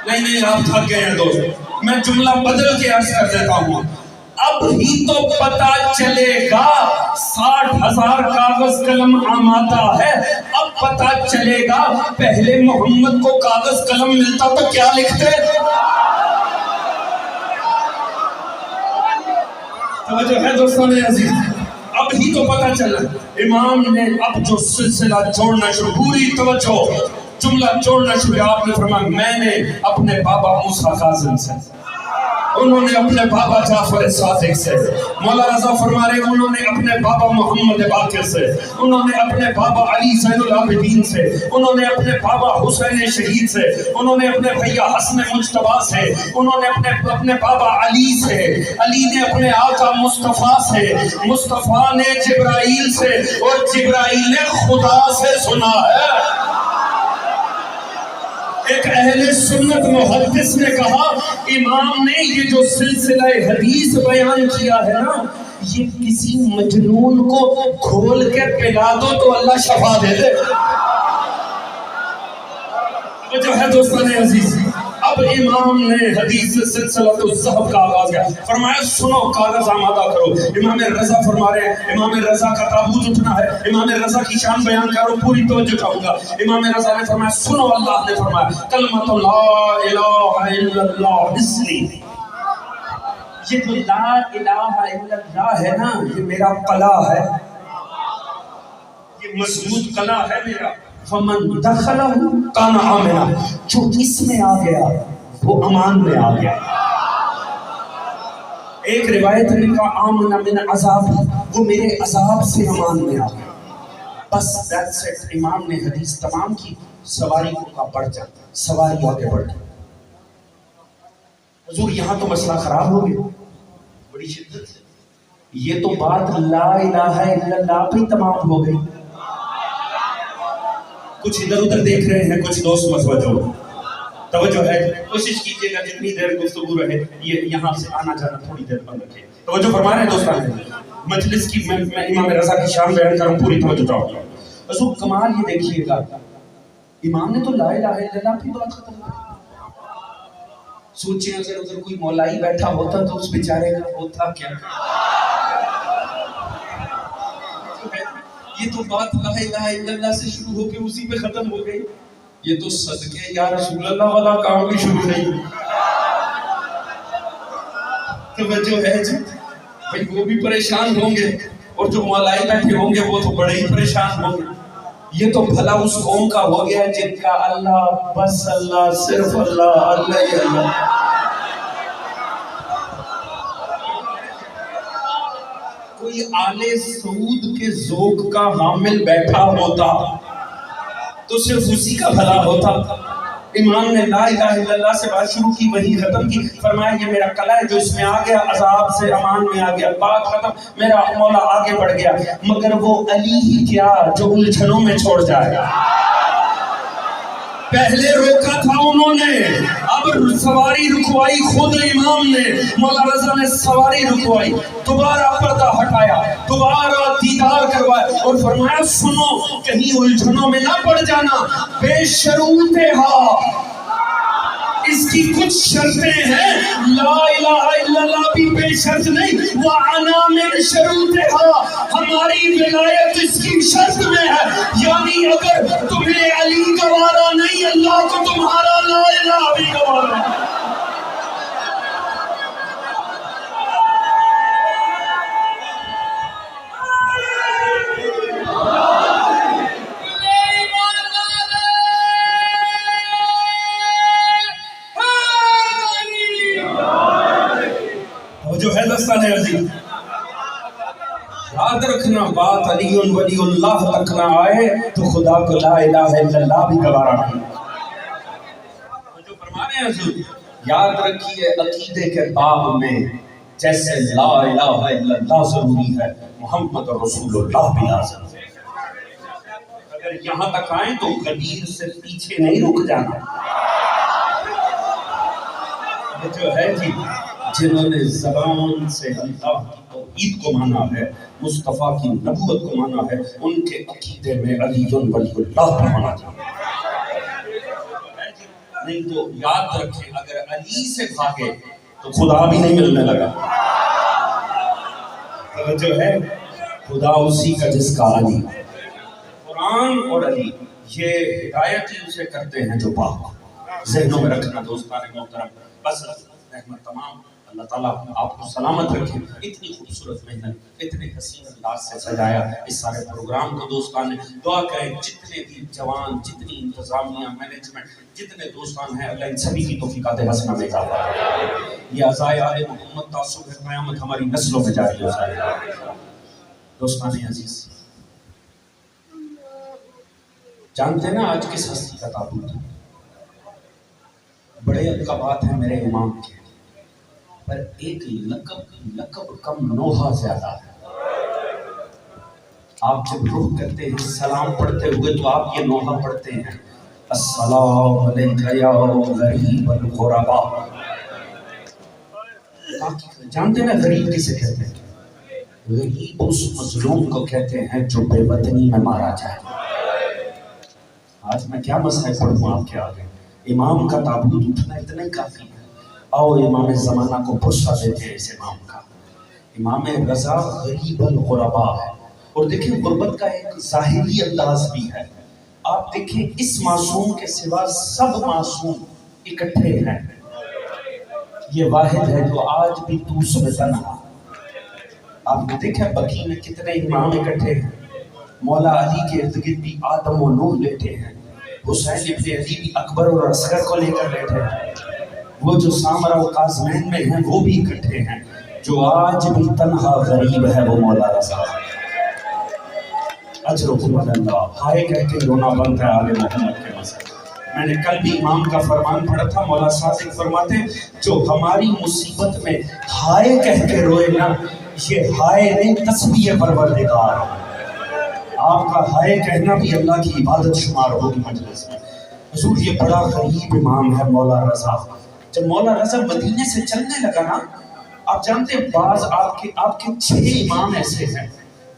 نہیں آپ تھک گئے ہیں دوست، میں جملہ بدل کے عرض کر دیتا ہوں. اب ہی تو پتا چلے گا 60,000 کاغذ قلم آمادہ ہے. اب پتا چلے گا پہلے محمد کو کاغذ قلم ملتا تو کیا لکھتے. توجہ ہے دوستان عزیز، اب ہی تو پتا چلا. امام نے اب جو سلسلہ جوڑنا شروع، پوری توجہ، جملہ جوڑنا شروع. آپ نے فرمایا میں نے اپنے بابا موسیٰ کاظم سے انہوں نے اپنے بابا جعفر صادق سے، مولا رضا فرما رہے انہوں نے اپنے بابا محمد باقر سے، انہوں نے اپنے بابا علی زین العابدین سے، انہوں نے اپنے بابا حسین شہید سے، انہوں نے اپنے بھیا حسن مجتبیٰ سے، انہوں نے اپنے بابا علی سے، علی نے اپنے آقا مصطفیٰ سے، مصطفیٰ نے جبرائیل سے، اور جبرائیل نے خدا سے سنا ہے۔ ایک اہل سنت محدث نے کہا امام نے یہ جو سلسلہ حدیث بیان کیا ہے نا، یہ کسی مجنون کو کھول کے پلا دو تو اللہ شفا دے دے۔ جو ہے دوستان عزیز، اب امام نے حدیث سلسلہ الذہب کا آغاز کیا، فرمایا سنو کاغذ آمادہ کرو۔ امام رضا فرما رہے ہیں امام رضا کا تابوت اٹھنا ہے، امام رضا کی شان بیان کرو، پوری توجہ چاہوں گا۔ امام رضا نے فرمایا سنو، اللہ نے فرمایا کلمۃ لا الہ الا اللہ اسمی، یہ جو لا الہ الا اللہ ہے نا، یہ میرا قلعہ ہے، یہ مضبوط قلعہ ہے میرا۔ فمن دخلہ کان آمنا، جو اس میں آ گیا وہ امان میں آ گیا۔ ایک روایت میں کہا آمنا من عذاب، وہ میرے عذاب سے امان میں آ گیا۔ بس that's it، امام نے حدیث تمام کی، سواری کو کہا بڑھ جا، سواری آگے بڑھ جا۔ حضور یہاں تو مسئلہ خراب ہو گیا بڑی شدت سے، یہ تو بات لا الہ الا اللہ پہ تمام ہو گئی۔ کچھ ادھر ادھر دیکھ رہے ہیں کچھ دوست، توجہ ہے، کوشش کیجئے گا جتنی دیر گفتگو رہے یہ یہاں سے آنا جانا تھوڑی دیر بند رکھے۔ توجہ فرما رہے ہیں دوستان، مجلس کی میں امام رضا کی شان بیان کروں، پوری توجہ چاہوں گا۔ حضور کمال یہ دیکھیے گا، امام نے تو لا الہ الا اللہ کی بات ختم کر دی۔ سوچیں اگر ادھر کوئی مولائی بیٹھا ہوتا تو اس بیچارے کا ہوتا کیا؟ یہ تو بات لا الہ الا اللہ سے شروع ہو کے اسی پہ ختم ہو گئی، یہ تو صدقے یا رسول اللہ والا کام بھی شروع نہیں۔ توجہ ہے جی، بھئی وہ بھی پریشان ہوں گے، اور جو مولائی بیٹھے ہوں گے وہ تو بڑے ہی پریشان ہوں گے۔ یہ تو بھلا اس قوم کا ہو گیا جن کا اللہ بس اللہ، صرف اللہ، اللہ ہی اللہ۔ کوئی آل سعود کے ذوق کا حامل بیٹھا ہوتا تو صرف اسی کا بھلا ہوتا۔ امام نے لا الہ الا اللہ سے بات شروع کی، وہی ختم کی، فرمایا یہ میرا قلعہ ہے جو اس میں آ گیا، عذاب سے امان میں آ گیا، بات ختم، میرا مولا آگے بڑھ گیا۔ مگر وہ علی ہی کیا جو الجھنوں میں چھوڑ جائے گا۔ پہلے روکا تھا انہوں نے، اب سواری رکوائی خود امام نے، مولا رضا نے سواری رکوائی، دوبارہ پردہ ہٹایا، دوبارہ دیدار کروایا، اور فرمایا سنو کہیں الجھنوں میں نہ پڑ جانا، بے شروطہا، اس کی کچھ شرطیں ہیں، لا الہ الا اللہ بھی بے شرط نہیں، وَعَنَا مِن شَرُوطِهَا، ہماری ولایت اس کی شرط میں ہے، یعنی اگر تمہیں علی گوارا نہیں، اللہ کو تمہارا لا الہ بھی گوارا ہے۔ جو ہے دستان عزیز، یاد رکھنا بات علی ولی اللہ تک نہ آئے تو خدا کو لا الہ الا اللہ بھی گوارا نہیں۔ جو فرمانے ہیں حضور، یاد رکھیے عقیدے کے باب میں جیسے لا الہ الا اللہ ضروری ہے، محمد رسول اللہ بھی لازم ہے۔ اگر یہاں تک آئیں تو غدیر سے پیچھے نہیں رک جانا۔ یہ جو ہے جی، جنہوں نے زبان سے اللہ کی توحید کو مانا ہے، مصطفیٰ کی نبوت کو مانا ہے، ان کے عقیدے میں علی ولی اللہ بھی ہونا چاہیے۔ نہیں تو یاد رکھیں اگر علی سے بھاگے تو خدا بھی نہیں ملنے لگا۔ توجہ ہے، خدا اسی کا جس کا علی۔ قرآن اور علی یہ ہدایت ہی اسے کرتے ہیں جو پاک۔ ذہنوں میں رکھنا دوستان محترم، بس رحمت تمام اللہ تعالیٰ آپ کو سلامت رکھے. اتنی خوبصورت محنت, اتنے حسین انداز سے سجایا اس سارے پروگرام کو دوستان نے. دعا کریں جتنے بھی جوان, جتنی انتظامیہ, مینجمنٹ, جتنے دوستان ہیں, اللہ ان سبھی کی توفیقات حسنہ میں اضافہ کرے. یہ عزائے آل محمد تعصب قیامت ہماری نسلوں میں جاری ہو جائے. دوستان عزیز, جانتے ہیں نا آج کس ہستی کا تابوت ہے؟ بڑے لقبات ہیں میرے امام کے, پر ایک لقب کم نوحہ زیادہ ہے. آپ جب رخ کرتے ہیں سلام پڑھتے ہوئے تو آپ یہ نوحہ پڑھتے ہیں, السلام علیکہ یا غریب الغرباء. جانتے ہیں نا غریب کسے کہتے ہیں؟ غریب اس مظلوم کو کہتے ہیں جو بے وطنی میں مارا جائے. آج میں کیا مسئلہ پڑھوں آپ کے آگے؟ امام کا تابوت اٹھنا اتنا ہی کافی ہے. آؤ امام زمانہ کو پرسہ دیتے ہیں اس امام کا. امام رضا غریب الغرباء ہے. اور دیکھیں غربت کا ایک ظاہری انداز بھی ہے. آپ دیکھیں اس معصوم کے سوا سب معصوم اکٹھے ہیں. یہ واحد ہے جو آج بھی توس میں تنہا. آپ نے دیکھا بقیع میں کتنے امام اکٹھے ہیں. مولا علی کے ارد گرد بھی آدم و نوح لیٹے ہیں. حسین ابن علی بھی اکبر اور اصغر کو لے کر بیٹھے ہیں. وہ جو سامرا و کاظمین میں ہیں وہ بھی اکٹھے ہیں. جو آج بھی تنہا غریب ہے وہ مولا رضا. اجرکم اللہ. ہائے کہہ کے رونا بنتا ہے آل محمد کے مسئلہ. میں نے کل بھی امام کا فرمان پڑھا تھا. مولا صادق فرماتے جو ہماری مصیبت میں ہائے کہہ کے روئے نا, یہ ہائے نہیں تسبیح پروردگار. آپ کا ہائے کہنا بھی اللہ کی عبادت شمار ہوگی مجلس میں. حضور یہ بڑا غریب امام ہے مولا رضا. جب مولا رضا مدینے سے چلنے لگا نا, آپ جانتے ہیں بعض آپ کے 6 امام ایسے ہیں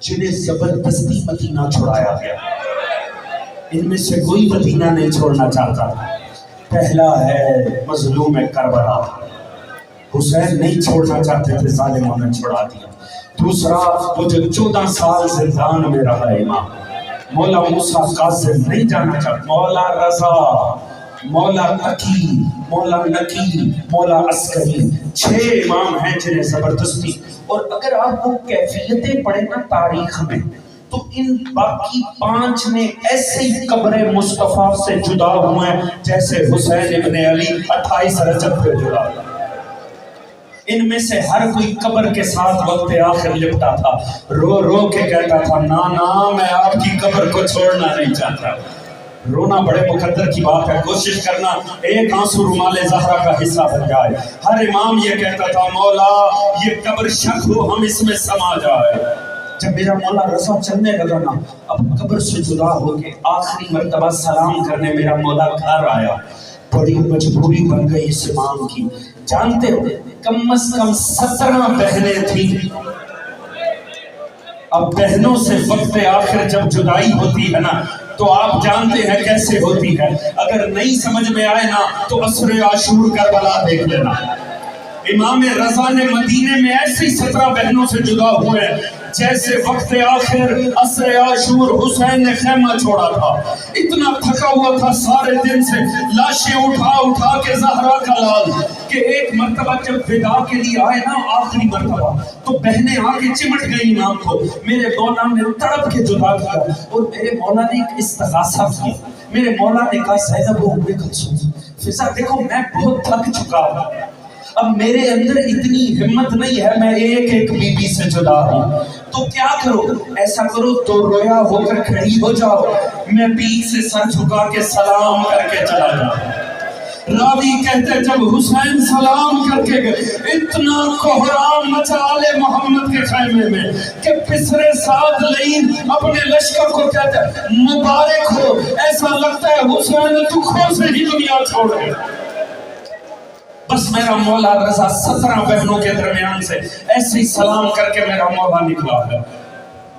جنہیں زبردستی مدینہ چھڑایا گیا. ان میں سے کوئی مدینہ نہیں چھوڑنا چاہتا. پہلا ہے مظلوم کربلا, حسین نہیں چھوڑنا چاہتے تھے, ظالموں نے چھڑا دیا. دوسرا وہ جو 14 سال زندان میں رہا امام, مولا موسیٰ کاظم نہیں جانا چاہتا. مولا رضا, مولا تقی, مولا نقی, مولا عسکری, 6 امام ہیں جنہیں زبردستی. اور اگر آپ وہ کیفیتیں پڑھیں نا تاریخ میں تو ان باقی 5 نے ایسے ہی قبر مصطفیٰ سے جدا ہوئے ہیں جیسے حسین ابن علی 28 رجب پہ جدا ہوئے. ان میں سے ہر کوئی قبر کے ساتھ وقت آخر لپٹا تھا, رو رو کے کہتا تھا نا میں آپ کی قبر کو چھوڑنا نہیں چاہتا. رونا بڑے مقدر کی بات ہے. کوشش کرنا ایک آنسو رومال زہرا کا حصہ بن جائے. ہر امام یہ کہتا تھا مولا یہ قبر شک ہو ہم اس میں سما جائے. جب میرا مولا رضا چلنے لگا نا, اب قبر سے جدا ہو کے آخری مرتبہ سلام کرنے میرا مولا گھر آیا. بڑی مجبوری بن گئی اس امام کی. جانتے ہو کم از کم 17 بہنیں تھیں. اب بہنوں سے وقت آخر جب جدائی ہوتی ہے نا تو آپ جانتے ہیں کیسے ہوتی ہے. اگر نہیں سمجھ میں آئے نا تو عصر عاشور کربلا دیکھ لینا. امام رضا نے مدینے میں ایسی 17 بہنوں سے جدا ہوئے جیسے وقت آخر عصر عاشور حسین نے خیمہ چھوڑا تھا. اتنا تھکا ہوا تھا سارے دن سے, لاشیں اٹھا کے زہرا کا لال, کہ ایک مرتبہ جب ودا کے لیے آئے نا آخری مرتبہ تو بہنیں آ کے چمٹ گئی امام کو. میرے مولا نے تڑپ کے جدا کیا اور میرے مولا نے ایک استغاثہ کیا. میرے مولا نے کہا زینب و ام کلثوم فضا دیکھو میں بہت تھک چکا ہوں, اب میرے اندر اتنی ہمت نہیں ہے میں ایک ایک بی بی سے جدا ہوں, تو کیا کرو, ایسا کرو تو رویا ہو کر کھڑی ہو جاؤ, میں بیچ سے سر جھکا کے سلام کر کے چلا جاؤں. راوی کہتے جب حسین سلام کر کے گئے اتنا کوہرام مچا آل محمد کے خیمے میں کہ پسرے سعد لئین اپنے لشکر کو کہتے مبارک ہو, ایسا لگتا ہے حسین تو خود سے ہی دنیا چھوڑ گئے. بس میرا مولا رضا 17 بہنوں کے درمیان سے ایسے ہی سلام کر کے میرا مولا نکلا ہے.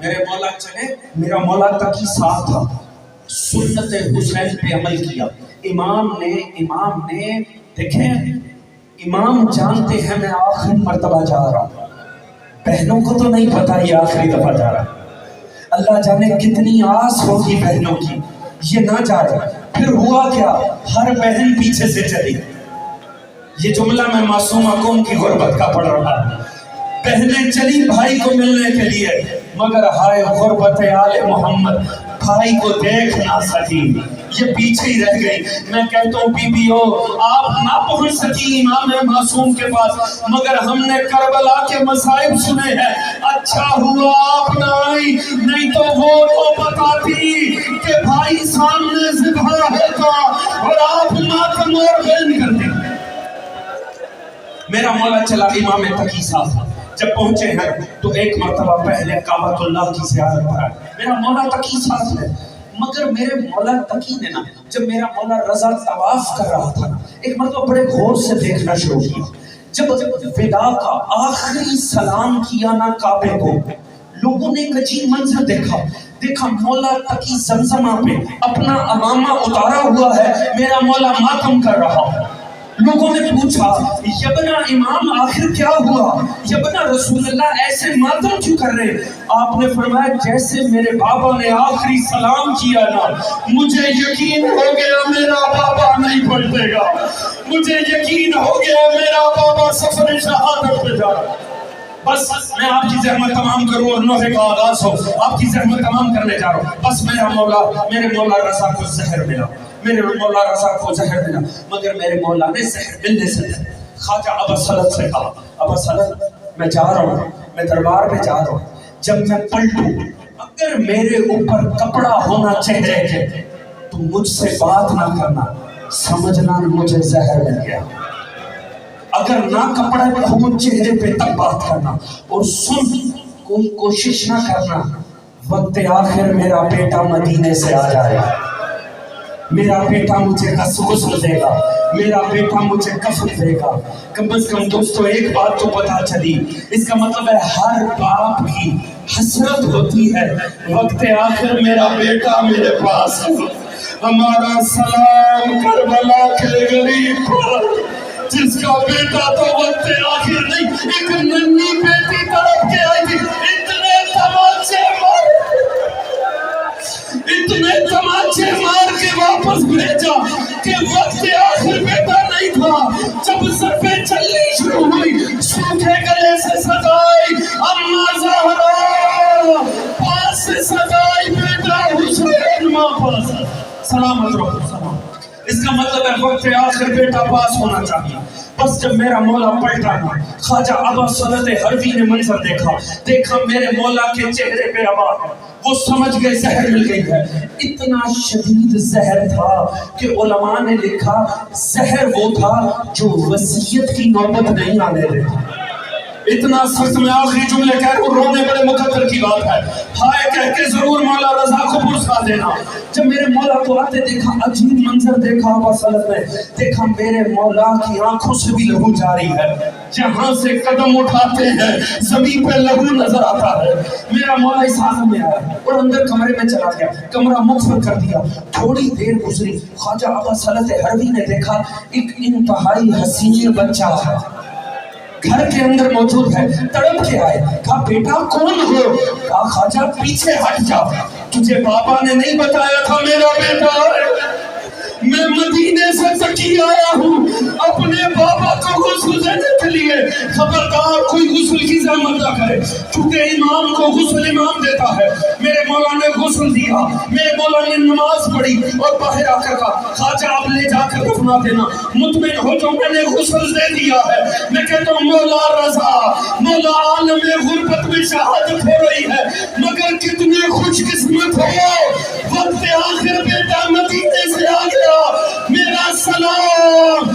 میرے مولا چلے, میرا مولا تقی ساتھ تھا, سنت حسین پہ عمل کیا. امام نے دیکھیں, امام جانتے ہیں میں آخری مرتبہ جا رہا ہوں, بہنوں کو تو نہیں پتا یہ آخری دفعہ جا رہا ہے. اللہ جانے کتنی آس ہوگی بہنوں کی یہ نہ جائے. پھر ہوا کیا, ہر بہن پیچھے سے چلی. یہ جملہ میں معصومہ قوم کی غربت کا پڑھ رہا ہوں. بہنیں چلی بھائی کو ملنے کے لیے مگر ہائے غربت آل محمد، بھائی کو دیکھ نہ سکی، یہ پیچھے ہی رہ گئی. میں کہتا ہوں بی بیو آپ نہ پہنچ سکی امام معصوم کے پاس، مگر ہم نے کربلا کے مصائب سنے ہیں. اچھا ہوا آپ نہ آئی، نہیں تو وہ بتاتی کہ بھائی سامنے ذبح ہوتا اور آپ ماتم اور بین کرتے. میرا مولا چلا امام تقی صاحب جب پہنچے ہیں تو ایک مرتبہ پہلے کعبۃ اللہ کی زیارت پر آئے. میرا مولا تقی صاحب ہے، مگر میرے مولا تقی نے نا جب میرا مولا رضا طواف کر رہا تھا ایک مرتبہ بڑے غور سے دیکھنا شروع کیا. جب وداع کا آخری سلام کیا نا کعبے کو، لوگوں نے ایک عجیب منظر دیکھا مولا تقی زمزمہ پہ اپنا امامہ اتارا ہوا ہے، میرا مولا ماتم کر رہا. لوگوں نے پوچھا یبنا امام آخر کیا ہوا، یبنا رسول اللہ ایسے ماتم کیوں کر رہے؟ آپ نے فرمایا جیسے میرے بابا نے آخری سلام کیا نا مجھے یقین ہو گیا میرا بابا نہیں پلٹے گا، مجھے یقین ہو گیا میرا بابا سفر شہادت پہ جا رہا. بس میں آپ کی زحمت تمام کروں اور نوحے کا آغاز ہو، آپ کی زحمت تمام کرنے جا رہا ہوں. بس میرے مولا رضا کو زہر ملا، میرے مولا رضا کو زہر ملا، مگر میرے مولا نے زہر ملنے سے خواجہ ابا سلط سے کہا ابا سلط میں جا رہا ہوں، میں دربار میں جا رہا ہوں، جب میں پلٹوں اگر میرے اوپر کپڑا ہونا چہرے کے تو مجھ سے بات نہ کرنا، سمجھنا مجھے زہر مل گیا. اگر نہ کپڑے ہوں چہرے پہ تب بات کرنا، اور سن کوئی کوشش نہ کرنا وقت آخر میرا بیٹا مدینے سے آ جائے گا، میرا بیٹا مجھے غسل دے گا، میرا بیٹا مجھے کفن دے گا. کم از کم دوستو ایک بات تو پتا چلی، اس کا مطلب ہے ہر باپ کی حسرت ہوتی ہے وقت آخر میرا بیٹا میرے پاس ہے. ہمارا سلام کربلا کے غریب پر جس کا بیٹا تو وقت آخر نہیں، ایک ننھی بیٹی طرف کے آئی تھی، اتنے تماچے مار کے واپس بھیجا کہ وقت آخر بیٹا نہیں تھا. جب سر پہ چلنی شروع ہوئی سوکھے گلے سے سجائی اماں زہرا، پاس سے سجائی بیٹا حسین ماں پاس. سلامت رہو سلام. اس کا مطلب ہے وقت آخر بیٹا پاس ہونا چاہیے. بس جب میرا مولا پلٹا نا خواجہ ابا سلط حربی نے منظر دیکھا میرے مولا کے چہرے پہ ابا ہے، وہ سمجھ گئے زہر مل گئی ہے. اتنا شدید زہر تھا کہ علماء نے لکھا زہر وہ تھا جو وصیت کی نوبت نہیں آنے دیتا. اتنا سخت. میں آخری جملے کہہ رہا ہوں، رونے بڑے مقدر کی بات ہے، ہائے کہہ کے ضرور مولا رضا کو پرسا دینا. جب میرے مولا کو آتے دیکھا عجیب منظر دیکھا ابا سلط نے، دیکھا میرے مولا کی آنکھوں سے بھی لہو جاری ہے، جہاں سے قدم اٹھاتے ہیں زمین پہ لہو نظر آتا ہے. میرا مولا اس حال میں آیا اور اندر کمرے میں چلا گیا، کمرہ مقفل کر دیا. تھوڑی دیر گزری، خواجہ ابا سلط حربی نے دیکھا ایک انتہائی حسین بچہ ہے گھر کے اندر موجود ہے. تڑپ کے آئے، کہا بیٹا کون ہو؟ کہا خواجہ پیچھے ہٹ جا، تجھے بابا نے نہیں بتایا تھا میرا بیٹا ہے؟ میں مدینے سے تقی آیا ہوں اپنے بابا کو غسل دینے کے لیے. خبردار کوئی غسل کی زحمت نہ کرے، کیونکہ امام کو غسل امام دیتا ہے. میرے مولا نے غسل دیا، میرے مولا نے نماز پڑھی اور باہر آ کر کہا خواجہ آپ لے جا کر دفنا دینا، مطمئن ہو جو میں نے غسل دے دیا ہے. میں کہتا ہوں مولا رضا، مولا عالم غربت میں شہادت ہو رہی ہے، مگر کتنے خوش قسمت ہو وقت آخر بیٹا مدینے سے آ گیا. میرا سلام